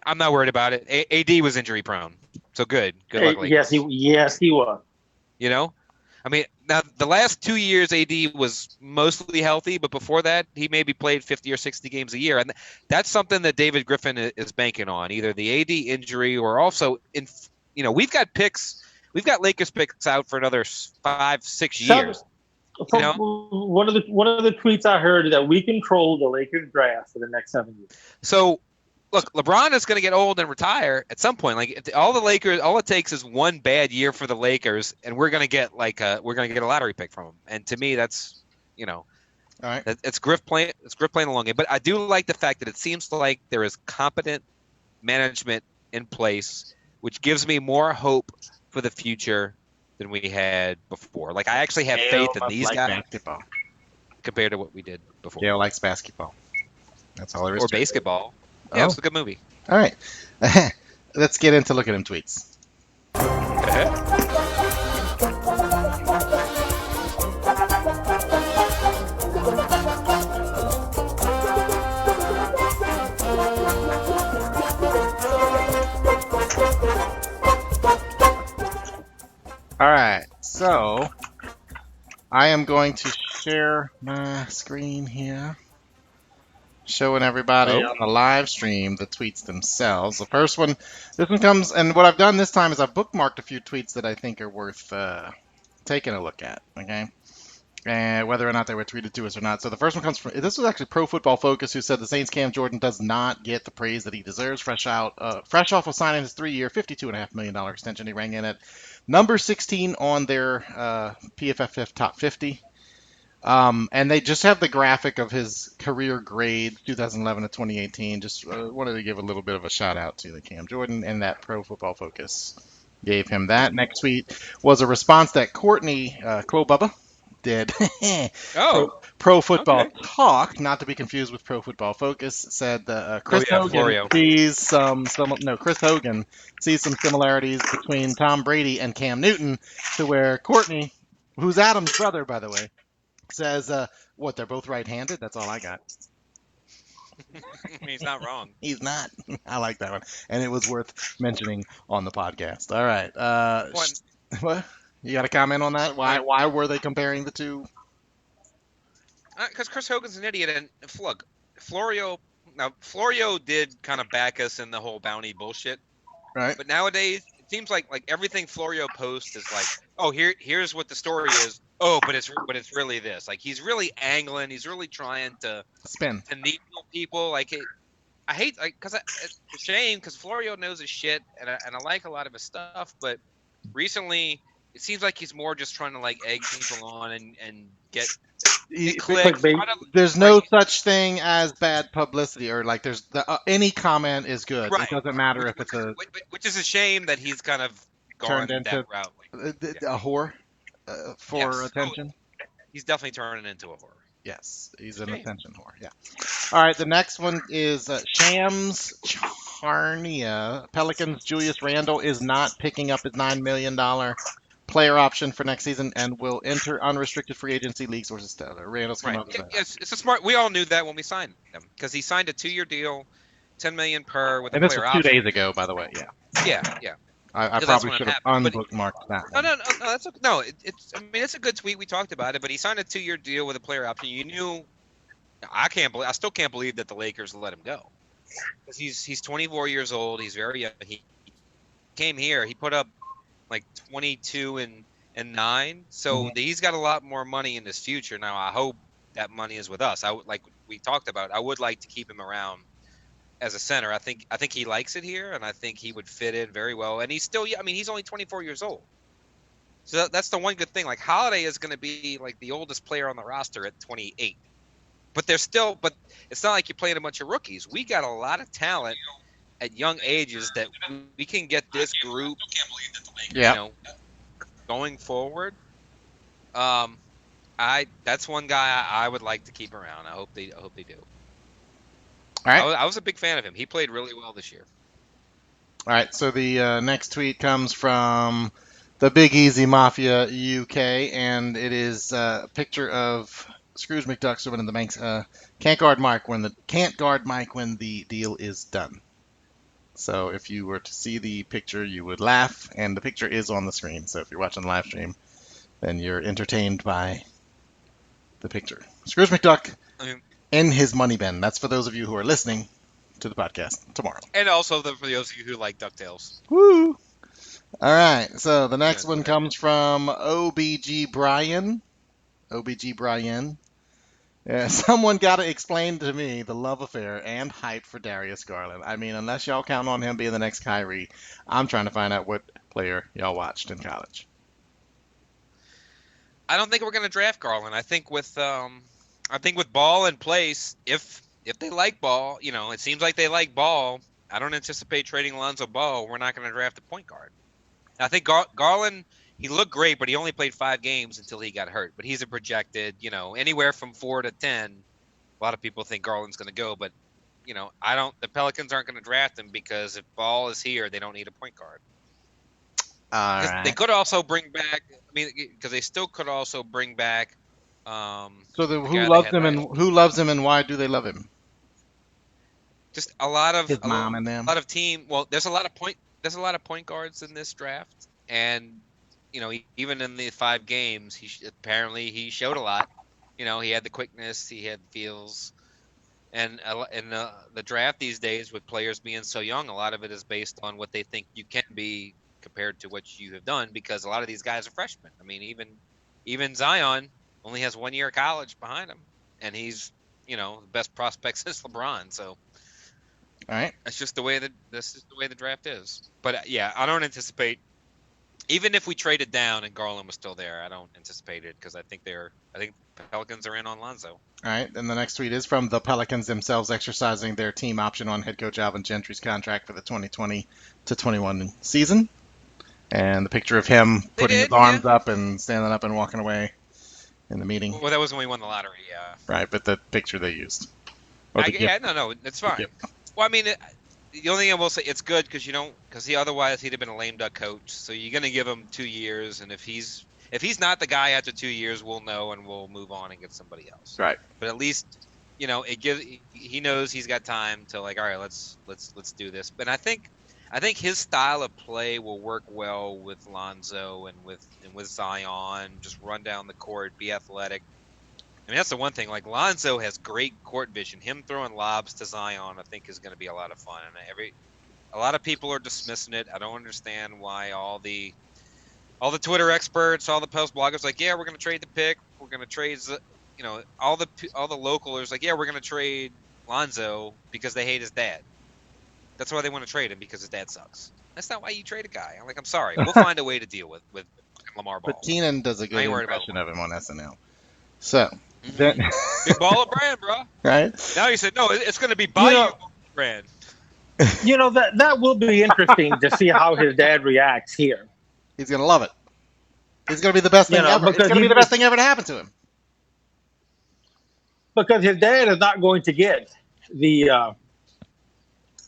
I'm not worried about it. AD was injury prone, so good luck. Yes, he was. I mean, now the last 2 years AD was mostly healthy, but before that he maybe played 50 or 60 games a year, and that's something that David Griffin is banking on, either the AD injury or also we've got Lakers picks out for another 5-6 years. One of the tweets I heard is that we control the Lakers draft for the next 7 years. So, look, LeBron is going to get old and retire at some point. Like all it takes is one bad year for the Lakers, and we're going to get a lottery pick from them. And to me, that's All right. it's Griff playing a long game. But I do like the fact that it seems like there is competent management in place, which gives me more hope for the future than we had before. Like I actually have faith in these guys basketball. compared to what we did before. Gail likes basketball. That's all there is. Or to it. basketball. Yeah, it's a good movie. All right. Let's get into look at him tweets. I am going to share my screen here, showing everybody on the live stream the tweets themselves. The first one, this one comes, and what I've done this time is I've bookmarked a few tweets that I think are worth taking a look at, okay? And whether or not they were tweeted to us or not. So the first one comes from, this was actually Pro Football Focus, who said the Saints' Cam Jordan does not get the praise that he deserves. Fresh off of signing his 3-year, $52.5 million extension. He rang in at number 16 on their PFF Top 50. And they just have the graphic of his career grade, 2011 to 2018. Just wanted to give a little bit of a shout out to the Cam Jordan, and that Pro Football Focus gave him that. Next tweet was a response that Courtney Quo Bubba did. Pro Football Talk, not to be confused with Pro Football Focus, said Chris Hogan sees Chris Hogan sees some similarities between Tom Brady and Cam Newton, to where Courtney, who's Adam's brother, by the way, says, what, they're both right-handed? That's all I got. He's not wrong. He's not. I like that one. And it was worth mentioning on the podcast. All right. What? You got a comment on that? Why were they comparing the two? Because Chris Hogan's an idiot, and look, Florio did kind of back us in the whole bounty bullshit. Right. But nowadays, it seems like everything Florio posts is like, oh, here's what the story is. Oh, but it's really this. Like, he's really angling. He's really trying to spin to needle people. Like, I hate, like, because it's a shame, because Florio knows his shit, and I like a lot of his stuff. But recently, it seems like he's more just trying to like egg people on and get clicks. There's no such thing as bad publicity, or like there's any comment is good. Right. It doesn't matter if it's which is a shame that he's kind of gone that route. A whore for attention. He's definitely turning into a whore. Yes, he's an attention whore. Yeah. All right, the next one is Shams Charania. Pelicans Julius Randle is not picking up his $9 million player option for next season and will enter unrestricted free agency, league sources tell. Randall's come up with that. It's a smart. We all knew that when we signed him, because he signed a 2-year deal, $10 million per with a player option. And this was 2 days ago, by the way. Yeah. Yeah. I probably should have unbookmarked that. No, that's okay. No. It's. I mean, it's a good tweet. We talked about it, but he signed a 2-year deal with a player option. You knew. I still can't believe that the Lakers let him go, because he's 24 years old. He's very young. He came here. He put up like 22 and 9. So he's got a lot more money in his future. Now I hope that money is with us. Like we talked about, I would like to keep him around as a center. I think he likes it here, and I think he would fit in very well. And he's still, I mean, he's only 24 years old. So that's the one good thing. Like, Holiday is going to be like the oldest player on the roster at 28. But it's not like you're playing a bunch of rookies. We got a lot of talent at young ages that we can get this group, going forward. That's one guy I would like to keep around. I hope they do. All right. I was a big fan of him. He played really well this year. All right. So the next tweet comes from the Big Easy Mafia UK, and it is a picture of Scrooge McDuck swimming in the banks. Can't guard Mike when the deal is done. So if you were to see the picture, you would laugh, and the picture is on the screen. So if you're watching the live stream, then you're entertained by the picture. Scrooge McDuck in his money bin. That's for those of you who are listening to the podcast tomorrow. And also for those of you who like DuckTales. Woo! All right, so the next one comes from OBG Brian. OBG Brian. Someone got to explain to me the love affair and hype for Darius Garland. I mean, unless y'all count on him being the next Kyrie, I'm trying to find out what player y'all watched in college. I don't think we're going to draft Garland. I think with Ball in place, if they like Ball, it seems like they like Ball. I don't anticipate trading Lonzo Ball. We're not going to draft a point guard. I think Garland, he looked great, but he only played 5 games until he got hurt. But he's a projected, anywhere from 4 to 10. A lot of people think Garland's going to go, but the Pelicans aren't going to draft him, because if Ball is here, they don't need a point guard. All right. They could also bring back. Because they still could also bring back. Who loves him and why do they love him? Just a lot of his mom and them. A lot of team. Well, there's a lot of point guards in this draft, and even in the 5 games, apparently he showed a lot. He had the quickness, he had feels, and in the draft these days with players being so young, a lot of it is based on what they think you can be compared to what you have done, because a lot of these guys are freshmen. I mean, even Zion only has 1 year of college behind him, and he's the best prospect since LeBron. So All right. that's just the way the draft is. But yeah, I don't anticipate, even if we traded down and Garland was still there, I don't anticipate it, because I think Pelicans are in on Lonzo. All right. And the next tweet is from the Pelicans themselves exercising their team option on head coach Alvin Gentry's contract for the 2020-21 season. And the picture of him putting his arms up and standing up and walking away in the meeting. Well, that was when we won the lottery, yeah. Right, but the picture they used. No, it's fine. Yep. Well, I mean, the only thing I will say, it's good because otherwise he'd have been a lame duck coach. So you're going to give him 2 years, and if he's not the guy after 2 years, we'll know and we'll move on and get somebody else. Right. But at least he knows he's got time to, like, all right, let's do this. But I think his style of play will work well with Lonzo and with Zion. Just run down the court, be athletic. I mean, that's the one thing. Like, Lonzo has great court vision. Him throwing lobs to Zion, I think, is going to be a lot of fun. And a lot of people are dismissing it. I don't understand why all the Twitter experts, all the post bloggers, like, yeah, we're going to trade the pick. We're going to trade, all the localers, like, yeah, we're going to trade Lonzo because they hate his dad. That's why they want to trade him, because his dad sucks. That's not why you trade a guy. I'm like, I'm sorry. We'll find a way to deal with Lamar Ball. But Keenan does a good impression of him on SNL. So, Big baller brand, bro. Right? Now you said, no, it's going to be Bayou brand. That will be interesting to see how his dad reacts here. He's going to love it. It's going to be the best thing ever. It's going to be the best thing ever to happen to him. Because his dad is not going to get the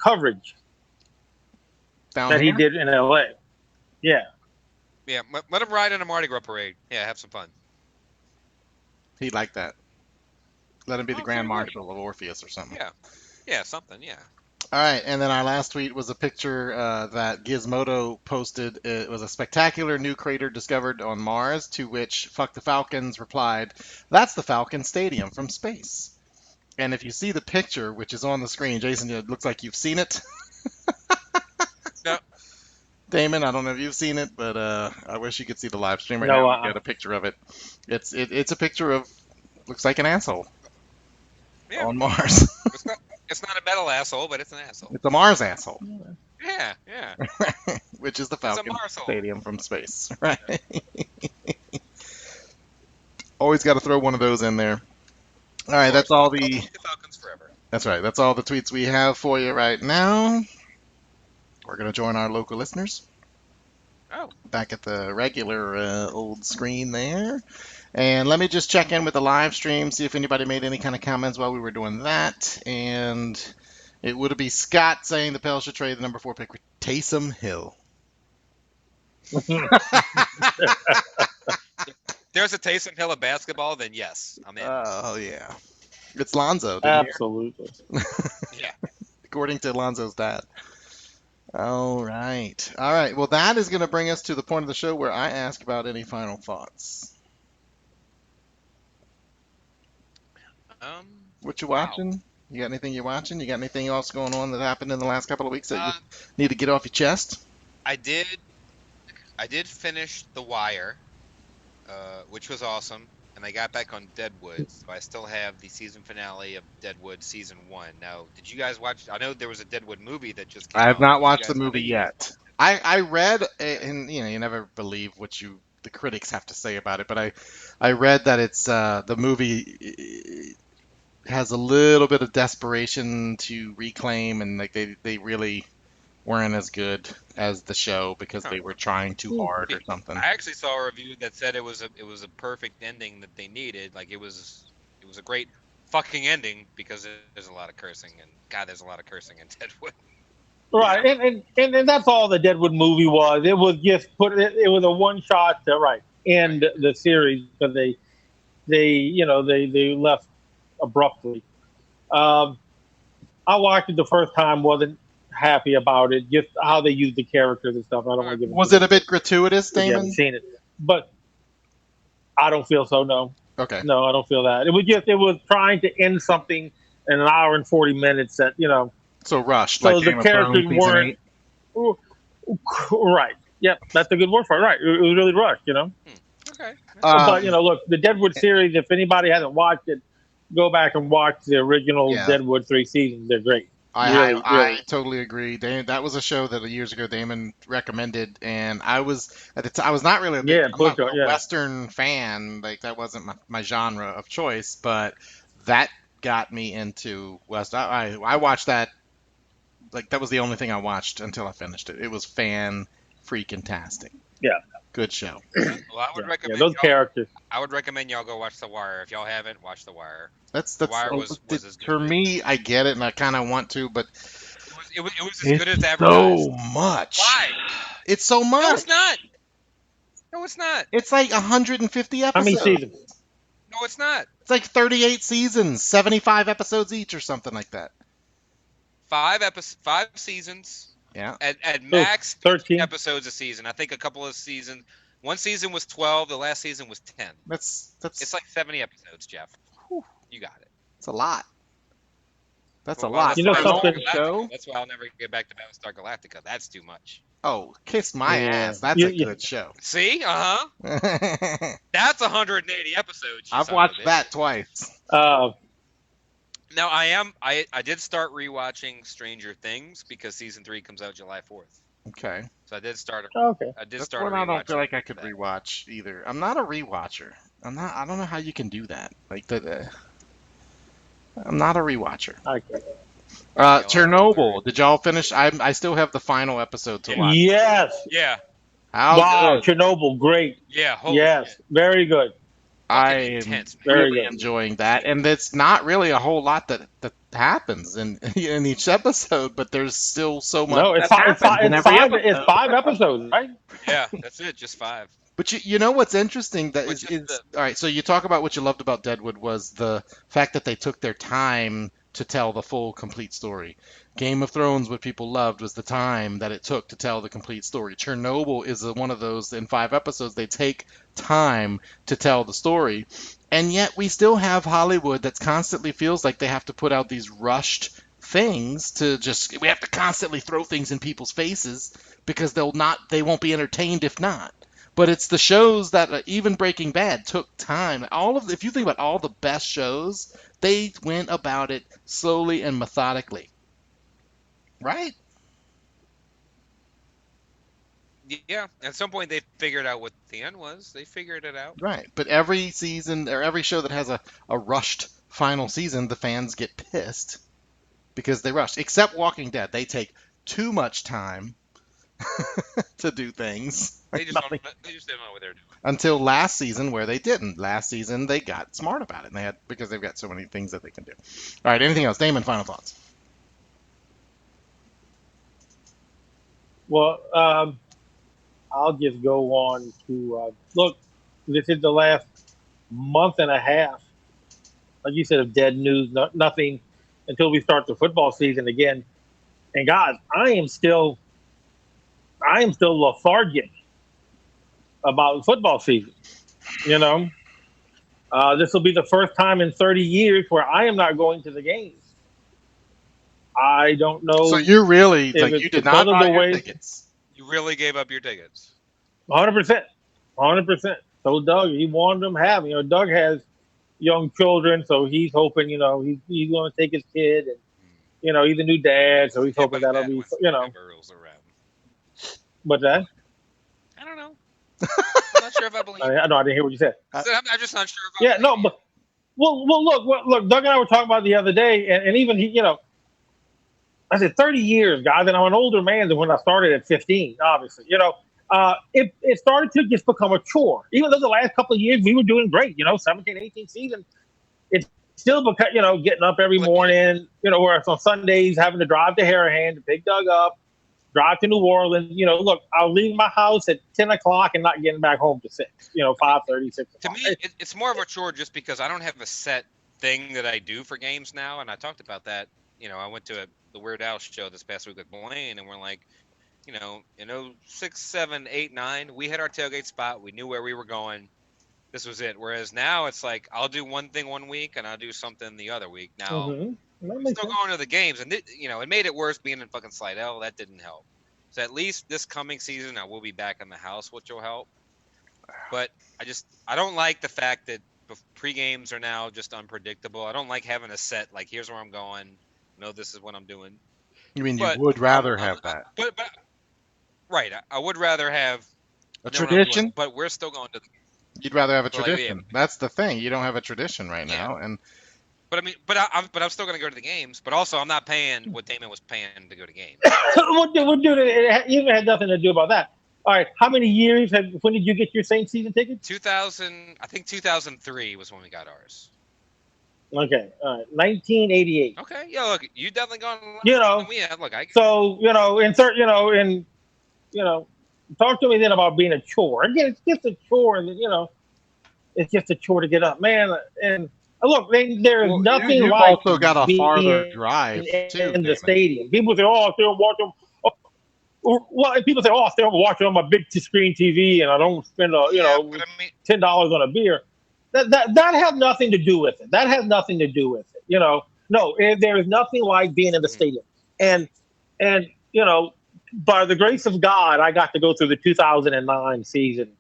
coverage that he did in LA. Yeah. Yeah, let him ride in a Mardi Gras parade. Yeah, have some fun. He'd like that. Let him be the Grand Marshal of Orpheus or something. Yeah, something, yeah. All right, and then our last tweet was a picture that Gizmodo posted. It was a spectacular new crater discovered on Mars, to which Fuck the Falcons replied, "That's the Falcon Stadium from space." And if you see the picture, which is on the screen, Jason, it looks like you've seen it. No. Damon, I don't know if you've seen it, but I wish you could see the live stream right No, now. Get a picture of it. It's a picture of, looks like an asshole on Mars. It's not a metal asshole, but it's an asshole. It's a Mars asshole. Yeah. Which is the Falcon Stadium from space, right? Always got to throw one of those in there. All right, that's all the Falcons forever. That's right. That's all the tweets we have for you right now. We're going to join our local listeners. Oh. Back at the regular old screen there. And let me just check in with the live stream, see if anybody made any kind of comments while we were doing that. And it would be Scott saying the Pels should trade the number 4 pick for Taysom Hill. There's a Taysom Hill of basketball, then yes, I'm in. Oh, yeah. It's Lonzo. Absolutely. Yeah. According to Lonzo's dad. All right. All right. Well, that is going to bring us to the point of the show where I ask about any final thoughts. What you watching? You got anything you're watching? You got anything else going on that happened in the last couple of weeks that you need to get off your chest? I did finish The Wire, which was awesome, and I got back on Deadwood, so I still have the season finale of Deadwood season 1. Now, did you guys watch? I know there was a Deadwood movie that just came out. I have not watched the movie yet. I read, and you never believe what the critics have to say about it, but I read that it's the movie has a little bit of desperation to reclaim, and like they really weren't as good as the show because they were trying too hard or something. I actually saw a review that said it was a perfect ending that they needed. Like it was a great fucking ending because there's a lot of cursing, and God, there's a lot of cursing in Deadwood. Right, and that's all the Deadwood movie was. It was just it was a one shot to end the series because they left abruptly. I watched it the first time, wasn't happy about it. Just how they use the characters and stuff. I don't want to give. Was it a bit gratuitous, if you Damon? haven't seen it, but I don't feel so. No, Okay. no, I don't feel that. It was trying to end something in an hour and 40 minutes. That So rushed, So like the Game of Thrones characters season weren't 8. right. Yep, that's a good word for it. Right, it was really rushed. Okay. But look, the Deadwood series. If anybody hasn't watched it, go back and watch the original Yeah. Deadwood 3 seasons. They're great. I Really. totally agree. That was a show that years ago Damon recommended, and I was at the time, I was not really I'm not a Western fan. Like that wasn't my genre of choice, but that got me into West. I watched that. Like that was the only thing I watched until I finished it. It was freaking-tastic. Yeah. Good show. Well, I would recommend those y'all, characters. I would recommend y'all go watch The Wire. If y'all haven't, watch The Wire. That's Wire was as good for as- me. I get it, and I kind of want to, but It was as good as advertised. so much. Why? It's so much. No, it's not. No, it's not. It's like 150 How episodes. many seasons? No, it's not. It's like 38 seasons, 75 episodes each, or something like that. 5 seasons. Yeah. At max 13 episodes a season. I think a couple of seasons. One season was 12. The last season was 10. That's It's like 70 episodes, Jeff. You got it. it's a lot. That's Well, a lot. that's You know why I For a won't something- go show? That's why I'll never get back to Battlestar Galactica. That's too much. Oh, kiss my Yeah. ass. That's a good show. See? Uh-huh. That's 180 episodes. you I've son of a watched bitch. that twice. Now I did start rewatching Stranger Things because season 3 comes out July 4th. Okay. So I did start. Okay. I did That's start. one I don't feel rewatching like I could that. rewatch either. I'm not a rewatcher. I don't know how you can do that. Like the. I'm not a rewatcher. Okay. Chernobyl. Did y'all finish? I still have the final episode to watch. Yes. Yeah. How Wow. good? Chernobyl. Great. Yeah. Holy Yes. shit. Very good. I Fucking am intense, man. Very really good. enjoying that, and it's not really a whole lot that happens in each episode, but there's still so much. No, it's that happens in every episode. it's 5 episodes, right? Yeah. That's it. Just 5. But you know what's interesting that Which is is all right. So you talk about what you loved about Deadwood was the fact that they took their time to tell the full, complete story. Game of Thrones, what people loved was the time that it took to tell the complete story. Chernobyl is one of those. In 5 episodes, they take time to tell the story, and yet we still have Hollywood that constantly feels like they have to put out these rushed things to just. We have to constantly throw things in people's faces because they won't be entertained if not. But it's the shows that even Breaking Bad took time. If you think about all the best shows, they went about it slowly and methodically. Right? Yeah. At some point, they figured out what the end was. They figured it out. Right. But every season or every show that has a rushed final season, the fans get pissed because they rushed. Except Walking Dead. They take too much time to do things. They just didn't know what they're doing. Until last season where they didn't. Last season they got smart about it, and because they've got so many things that they can do. All right, anything else? Damon, final thoughts. Well, I'll just go on to look. This is the last month and a half, like you said, of dead news. Nothing until we start the football season again. And guys, I am still lethargic about football season. This will be the first time in 30 years where I am not going to the games. I don't know. So you're really if you it's did not because of buy the your way- tickets. You really gave up your tickets. 100%. So Doug, he wanted them to have. Doug has young children, so he's hoping, he's going to take his kid, and he's a new dad, so he's hoping that'll be, Earls around. What's that? I don't know. I'm not sure if I believe. I didn't hear what you said. I'm just not sure if I Yeah, no, believe but look, Doug and I were talking about it the other day, and even he, I said 30 years, guys, and I'm an older man than when I started at 15. Obviously, it started to just become a chore. Even though the last couple of years we were doing great, 17, 18 season, it's still because getting up every morning, where it's on Sundays having to drive to Harahan to pick Doug up, drive to New Orleans. Look, I'll leave my house at 10 o'clock and not getting back home to 6. 5:30, 6 To o'clock. me, it's more of a chore just because I don't have a set thing that I do for games now, and I talked about that I went to the Weird Al show this past week with Blaine, and we're like, in 06, 7, 8, 9, we had our tailgate spot. We knew where we were going. This was it. Whereas now it's like I'll do one thing one week and I'll do something the other week. Now That I'm makes still sense. going to the games, and it made it worse being in fucking Slidell. That didn't help. So at least this coming season I will be back in the house, which will help. But I don't like the fact that pre-games are now just unpredictable. I don't like having a set like here's where I'm going. No, this is what I'm doing. You mean But you would rather I'm- have that? But right, I would rather have A know what I'm doing, tradition? but we're still going to. You'd rather have a But, like, yeah. tradition. That's the thing. You don't have a tradition right Yeah. now, and But I mean, I'm still going to go to the games. But also, I'm not paying what Damon was paying to go to games. We'll do it. It even had nothing to do about that. All right, how many years when did you get your Saints season tickets? 2000, I think 2003 was when we got ours. Okay, all right, 1988. Okay, yeah. Look, you definitely gone longer You know, than we have. Look, So talk to me then about being a chore. Again, it's just a chore, and it's just a chore to get up, man. And look, there is nothing you've like also got a being farther drive too. in the Damon. stadium. People say, "Oh, I still watch them." Well, and people say, "Oh, I still watch it on my big screen TV, and I don't spend but I mean, $10 on a beer." That has nothing to do with it. That has nothing to do with it. No, there is nothing like being in the stadium. And by the grace of God, I got to go through the 2009 season.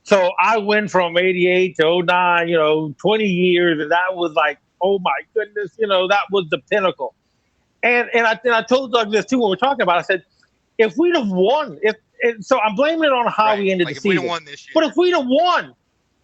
So I went from 88 to 09, 20 years, and that was like, oh my goodness, that was the pinnacle. And I told Doug this too when we were talking about it. I said, if we'd have won, so I'm blaming it on how right, we ended like the if we'd season. have won this year. But if we'd have won,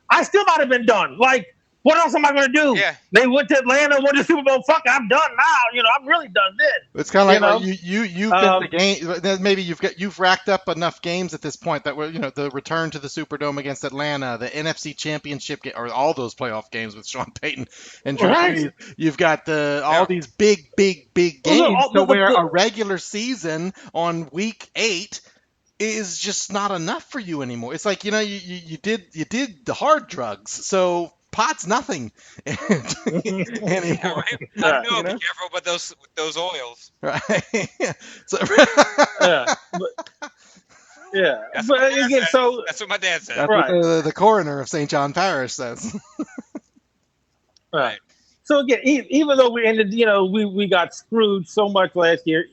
I still might have been done. Like, what else am I going to do? Yeah. They went to Atlanta, won the Super Bowl. Fuck, I'm done now. I'm really done then. It's kind of like You you've been the game. Maybe you've racked up enough games at this point that the return to the Superdome against Atlanta, the NFC Championship game, or all those playoff games with Sean Payton and Drew Brees. You've got all these big games to where a regular season on week 8 is just not enough for you anymore. It's like you did the hard drugs, so pot's nothing anymore. Yeah, right? I know. Be careful with those oils. Right. So, Yeah. That's But what my dad again, said. so That's what my dad said. that's Right. what the coroner of St. John Parish says. right. So again, even though we ended, we got screwed so much last year,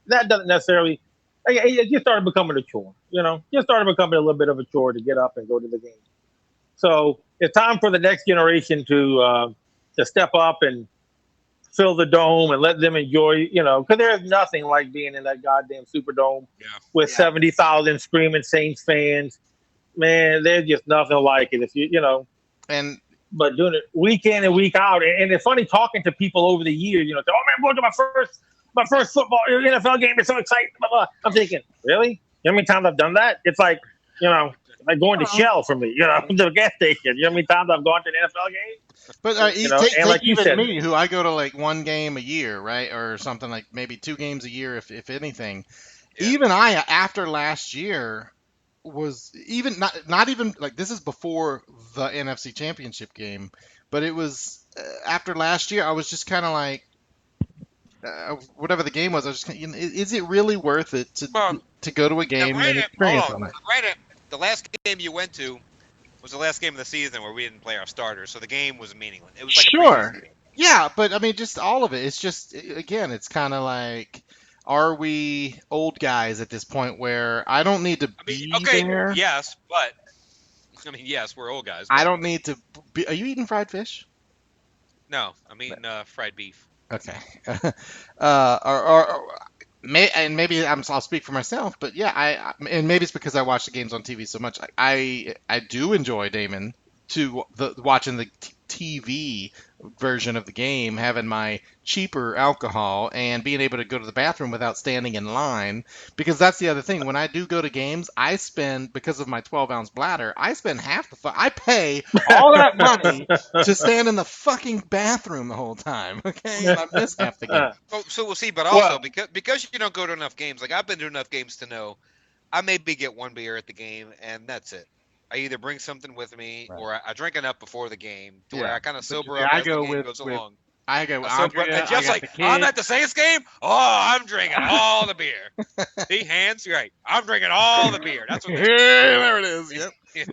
that doesn't necessarily. It just started becoming a chore. Just started becoming a little bit of a chore to get up and go to the game. So it's time for the next generation to step up and fill the dome and let them enjoy, because there's nothing like being in that goddamn Superdome with 70,000 screaming Saints fans. Man, there's just nothing like it. If And but doing it week in and week out, and it's funny talking to people over the years. Oh man, I'm going to my first football NFL game. It's so exciting. Blah, blah. I'm thinking, really? You know how many times I've done that? It's like like going to Shell for me, the gas station. You know how many times I've gone to an NFL game? But take like you even said- me, who I go to like one game a year, right, or something like maybe 2 games a year, if anything. Yeah. Even I, after last year, was even not even like this is before the NFC Championship game, but it was after last year. I was just kind of like, whatever the game was, I was just is it really worth it to go to a game and experience on it? The last game you went to was the last game of the season where we didn't play our starters, so the game was meaningless. It was like Sure. a preseason game. Yeah, but I mean, just all of it. It's just, again, it's kind of like, are we old guys at this point where I don't need to be there? Yes, but yes, we're old guys. I don't need to be. Are you eating fried fish? No, I'm eating fried beef. Okay. And maybe I'll speak for myself, but yeah, and maybe it's because I watch the games on TV so much. I do enjoy, Damon, watching the TV version of the game, having my cheaper alcohol and being able to go to the bathroom without standing in line, because that's the other thing. When I do go to games, I spend, because of my 12-ounce bladder, I spend I pay all that money to stand in the fucking bathroom the whole time, okay? And I miss half the game. Oh, so we'll see, but also because you don't go to enough games, like I've been to enough games to know, I maybe get one beer at the game and that's it. I either bring something with me or I drink enough before the game to where I kind of sober up as the game goes along. I go with So, Andrea. and Jeff's I got like, the kid. I'm at the Saints game. Oh, I'm drinking all the beer. See, hands, you're right. I'm drinking all the beer. That's what. There it is. Yep. Yeah.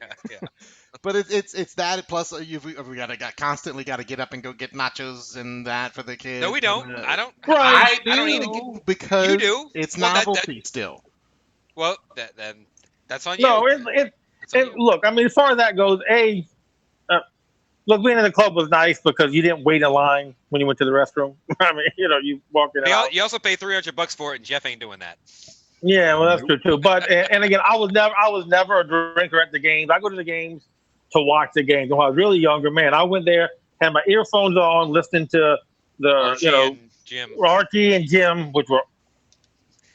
But it's that plus we constantly got to get up and go get nachos and that for the kids. No, we don't. And, I don't. I I don't eat it. because You do. it's Well, novelty still. Well, then that's on you. No, That's on you. look, I mean, as far as that goes, look, being in the club was nice because you didn't wait in line when you went to the restroom. I mean, you walked in. You also pay $300 for it, and Jeff ain't doing that. Yeah, well, that's true too. But and again, I was never a drinker at the games. I go to the games to watch the games. When I was really younger, man, I went there, had my earphones on, listening to the Archie and Jim. Archie and Jim, which were,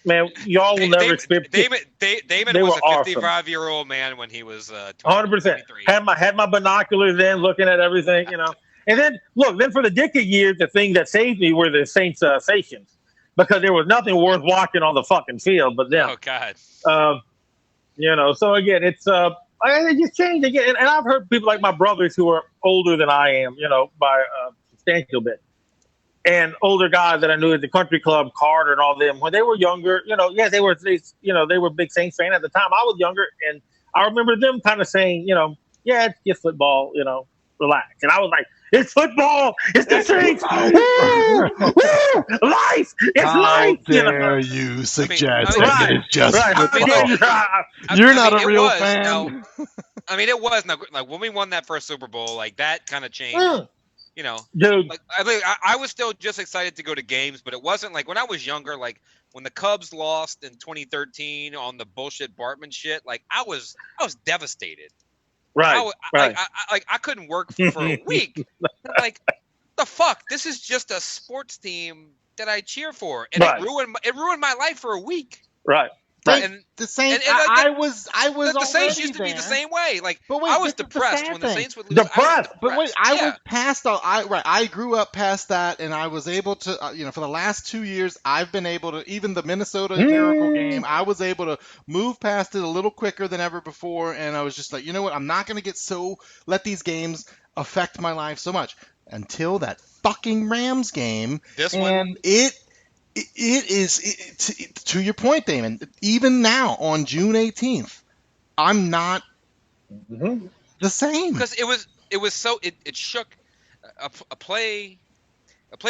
man, y'all will never experience. Damon they was were a awesome. 55-year-old man when he was 100%. 23. Had my binoculars in, looking at everything, And then look, for the decade years, the thing that saved me were the Saints stations, because there was nothing worth watching on the fucking field but them. Oh God. So again, it's it just changed again, and I've heard people like my brothers who are older than I am, by a substantial bit, and older guys that I knew at the country club, Carter and all them, when they were younger, they were big Saints fan at the time. I was younger, and I remember them kind of saying, yeah, it's just football, relax. And I was like, it's football, it's the Saints, woo, woo, life, it's life. How dare you suggest I mean, it's just Right. You're not a it real was, fan. no. I mean, it was like when we won that first Super Bowl, like that kind of changed. Dude, Like I was still just excited to go to games, but it wasn't like when I was younger. Like when the Cubs lost in 2013 on the bullshit Bartman shit. Like I was devastated. right. I couldn't work for a week. Like the fuck, this is just a sports team that I cheer for, and Right. it ruined my life for a week. Right. And The Saints. and like I was the Saints already used to be the there. same way. Like But wait, I was this is the depressed sad when the thing. Saints would lose. I was Depressed. But wait, I Yeah. was past all. I grew up past that, and I was able to. For the last 2 years, I've been able to. Even the Minnesota Miracle game, I was able to move past it a little quicker than ever before, and I was just like, you know what? I'm not gonna let these games affect my life so much until that fucking Rams game. This one. And it is to your point, Damon. Even now on June 18th, I'm not the same. Because it was so it shook a play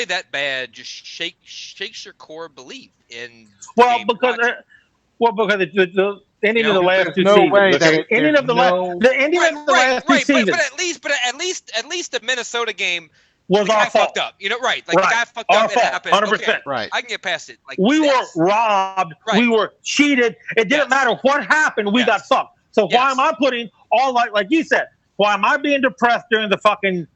that bad just shakes your core belief in Well, game because watching. the ending of the last there's two no seasons. way okay? that ending of the ending of the last two seasons but at least the Minnesota game was the our guy fault. fucked up. Right. Like Right. the guy fucked Our up, it fault, happened. 100%. Okay, Right. I can get past it. Like We were this- robbed. Right. We were cheated. It didn't Yes. matter what happened. We Yes. got fucked. So why Yes. am I putting all like you said? Why am I being depressed during the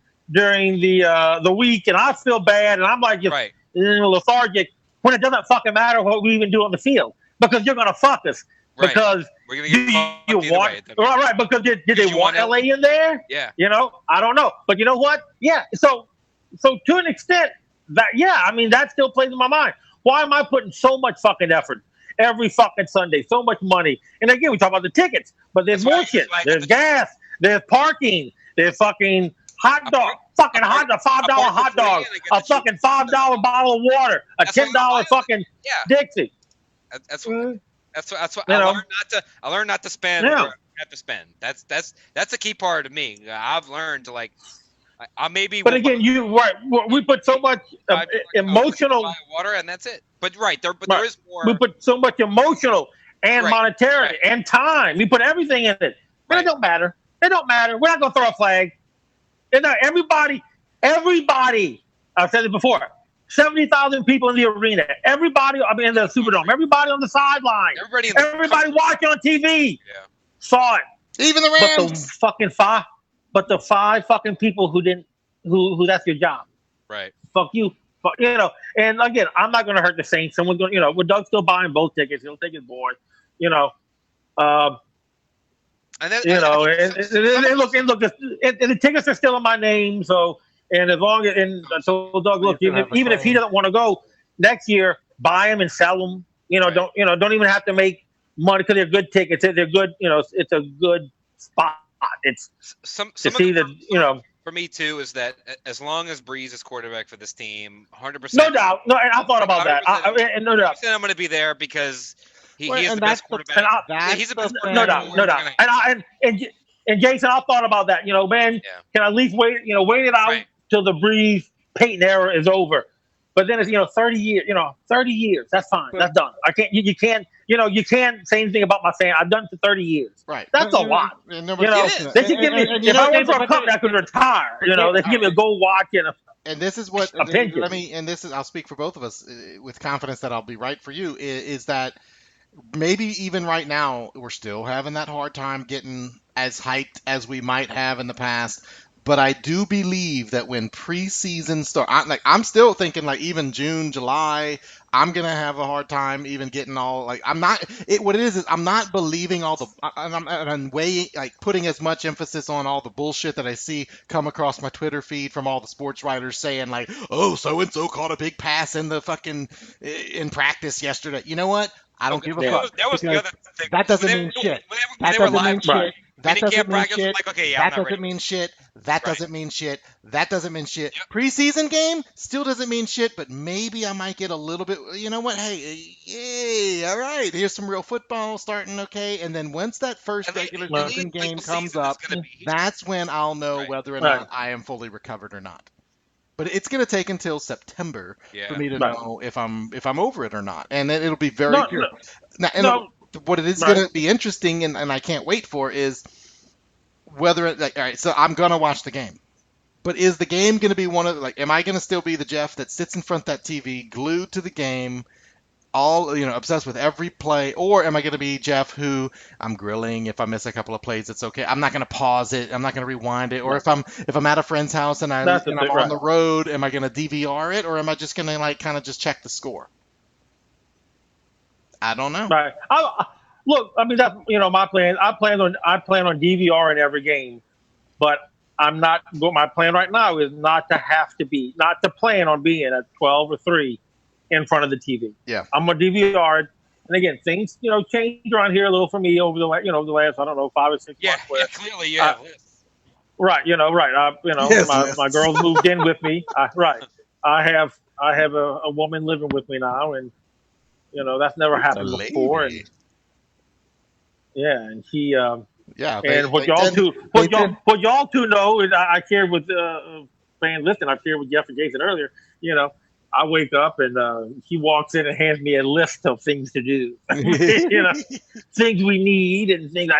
week, and I feel bad, and I'm like just Right. lethargic when it doesn't fucking matter what we even do on the field because you're gonna fuck us Right. because We're gonna do get fucked you either want way. right because did they you want want LA in there? Yeah. I don't know, but you know what? Yeah, so to an extent that I mean that still plays in my mind. Why am I putting so much fucking effort every fucking Sunday, so much money? And again, we talk about the tickets, but there's That's more why- shit. that's why I There's got the- gas, there's parking, there's fucking hot dog, fucking hot dog, $5 hot dog, a fucking $5 bottle of water, a That's why $10 I- fucking Yeah. Dixie. That's what You I know? learned not to spend. Yeah. Where I have to spend. That's a key part of me. I've learned to like. I maybe. But again, we put so much emotional. Water and that's it. But right there, but Right. there is more. We put so much emotional and Right. monetary Right. and time. We put everything in it. But Right. it don't matter. It don't matter. We're not gonna throw a flag. Everybody. I've said it before. 70,000 people in the arena. Everybody. I mean, in the Superdome. Everybody on the sideline. Everybody watching on TV. Yeah. Saw it. Even the But Rams. the five fucking people who didn't. Who that's your job. Right. Fuck you. And again, I'm not going to hurt the Saints. Someone's going to, with Doug's still buying both tickets. He'll take his board, And then, and look, and the tickets are still in my name. So, and as long as, and so Doug, look, even if he doesn't want to go next year, buy them and sell them. Right. Don't even have to make money because they're good tickets. They're good. It's a good spot. It's some to of see the, that For me too, is that as long as Breeze is quarterback for this team, 100%. No doubt. No, and I thought about that. And no doubt. I'm going to be there because he Well, is and the best that's quarterback. that's He's the the best thing. No doubt. No doubt. And Jason, I thought about that. Man, can I at least wait? Wait it out Right. till the Breeze Peyton era is over. But then it's 30 years. 30 years. That's fine. That's done. I can't. You can't. You can't say anything about my saying I've done it for 30 years. Right. That's a lot. And They nobody- should give me. and If I went for a company, I could retire. They should give me a gold watch and a. And this is what Opinion. I'll speak for both of us with confidence that I'll be right for you is that maybe even right now we're still having that hard time getting as hyped as we might have in the past. But I do believe that when preseason starts, I'm still thinking even June, July, I'm gonna have a hard time even getting all I'm not. What it is I'm not believing all the. I'm way putting as much emphasis on all the bullshit that I see come across my Twitter feed from all the sports writers saying oh, so and so caught a big pass in the fucking in practice yesterday. You know what? I don't give a fuck. That was the other thing. That doesn't mean shit. That doesn't mean shit. That doesn't mean shit. That doesn't mean shit. That doesn't mean shit. That doesn't mean shit. Preseason game still doesn't mean shit, but maybe I might get a little bit. You know what? Hey, yay! All right, here's some real football starting. Okay, and then once that first regular season game comes up, that's when I'll know whether or not I am fully recovered or not. But it's going to take until September for me to know if I'm over it or not, and then it'll be very clear. What it is going to be interesting, and I can't wait for, is whether all right. So I'm going to watch the game, but is the game going to be one of am I going to still be the Jeff that sits in front of that TV, glued to the game, all obsessed with every play, or am I going to be Jeff who I'm grilling if I miss a couple of plays? It's okay. I'm not going to pause it. I'm not going to rewind it. Or if I'm at a friend's house and I'm on the road, am I going to DVR it, or am I just going to kind of just check the score? I don't know. Right. Look, I mean that's my plan. I plan on DVR in every game, but I'm not. My plan right now is not to plan on being at 12 or 3 in front of the TV. Yeah, I'm gonna DVR. And again, things change around here a little for me over the last I don't know 5 or 6 months. Yeah, clearly, yeah. Right. My girls moved in with me. I have a woman living with me now, and that's never happened before. And and she and what y'all two know is I shared with fans. Listen, I shared with Jeff and Jason earlier. I wake up and he walks in and hands me a list of things to do. Things we need and things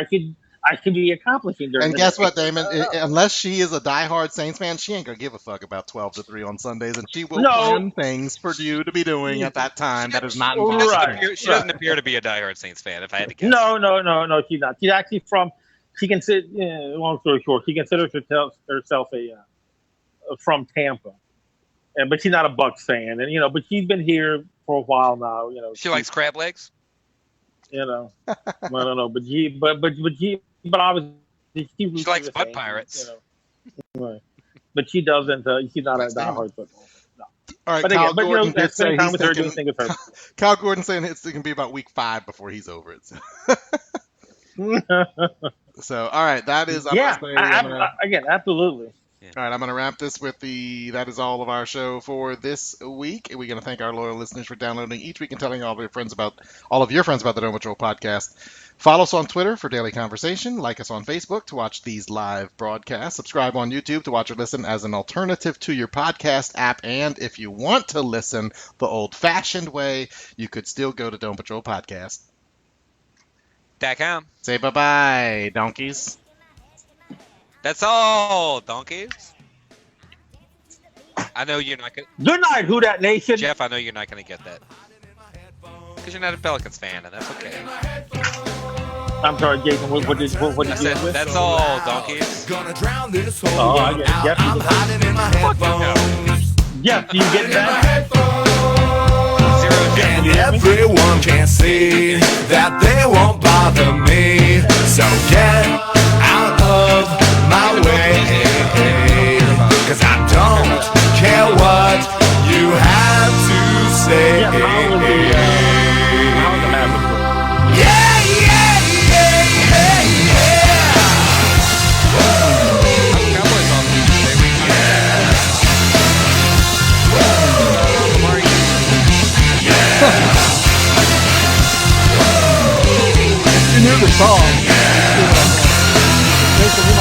I should be accomplishing during. And guess what, Damon? Unless she is a diehard Saints fan, she ain't gonna give a fuck about 12 to 3 on Sundays, and she will plan things for you to be doing at that time. That is not involved. She doesn't appear to be a diehard Saints fan, if I had to guess. No, she's not. She's actually from. She consider. Long story short, she considers herself from Tampa, but she's not a Bucs fan, and but she's been here for a while now. She likes crab legs. I don't know, but obviously she likes butt pirates. Right. But she doesn't. She's not a diehard football. No. All right, but Kyle again, Gordon did say time with her, doing things with her. Kyle Gordon saying it can be about week 5 before he's over it. So, all right, that is. Again, absolutely. All right, I'm going to wrap this with that is all of our show for this week. We're going to thank our loyal listeners for downloading each week and telling all of your friends about the Dome Patrol podcast. Follow us on Twitter for daily conversation. Like us on Facebook to watch these live broadcasts. Subscribe on YouTube to watch or listen as an alternative to your podcast app. And if you want to listen the old-fashioned way, you could still go to Dome Patrol Podcast. .com. Say bye-bye, donkeys. That's all, donkeys. I know you're not going to... Good night, Who Dat Nation. Jeff, I know you're not going to get that. Because you're not a Pelicans fan, and that's okay. I'm sorry, Jason, what did you say? That's all, donkeys. Gonna drown this whole Oh, I get it. Jeff, I'm hiding in my headphones. Jeff, do you get that? And everyone can see that they won't bother me. So get out of my way, 'cause I don't care what you have to say. song. Jason, you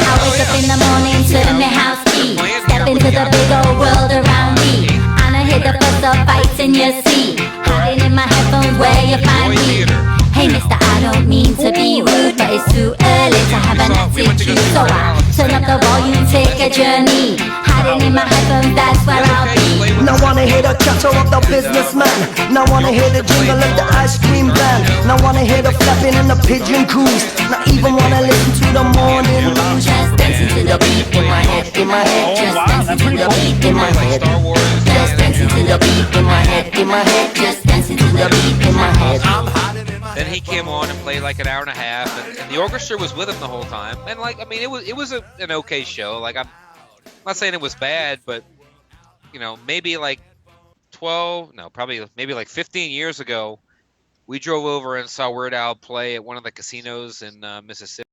I wake up in the morning, turn the house key. Step into the big old world around me. And I hear the buzz of fights in your seat. Hiding in my headphones where you find me. Hey mister, I don't mean to be rude, but it's too early to have an attitude. So I turn up the volume, take a journey. Hiding in my headphones, that's where I'll be. Now wanna hear the chatter of the businessman. Now wanna hear the jingle of the ice cream van. Now wanna hear the flapping and the pigeon cruise. Not even wanna listen to the morning news. Just dancing to the beat in my head, in my head. Just dancing to the beat in my head. Just dancing to the beat in my head, in my head. Just dancing to the beat in my head. Then he came on and played like an hour and a half, and the orchestra was with him the whole time. And like, I mean, it was an okay show. Like, I'm not saying it was bad, but you know, maybe like maybe like 15 years ago, we drove over and saw Weird Al play at one of the casinos in Mississippi.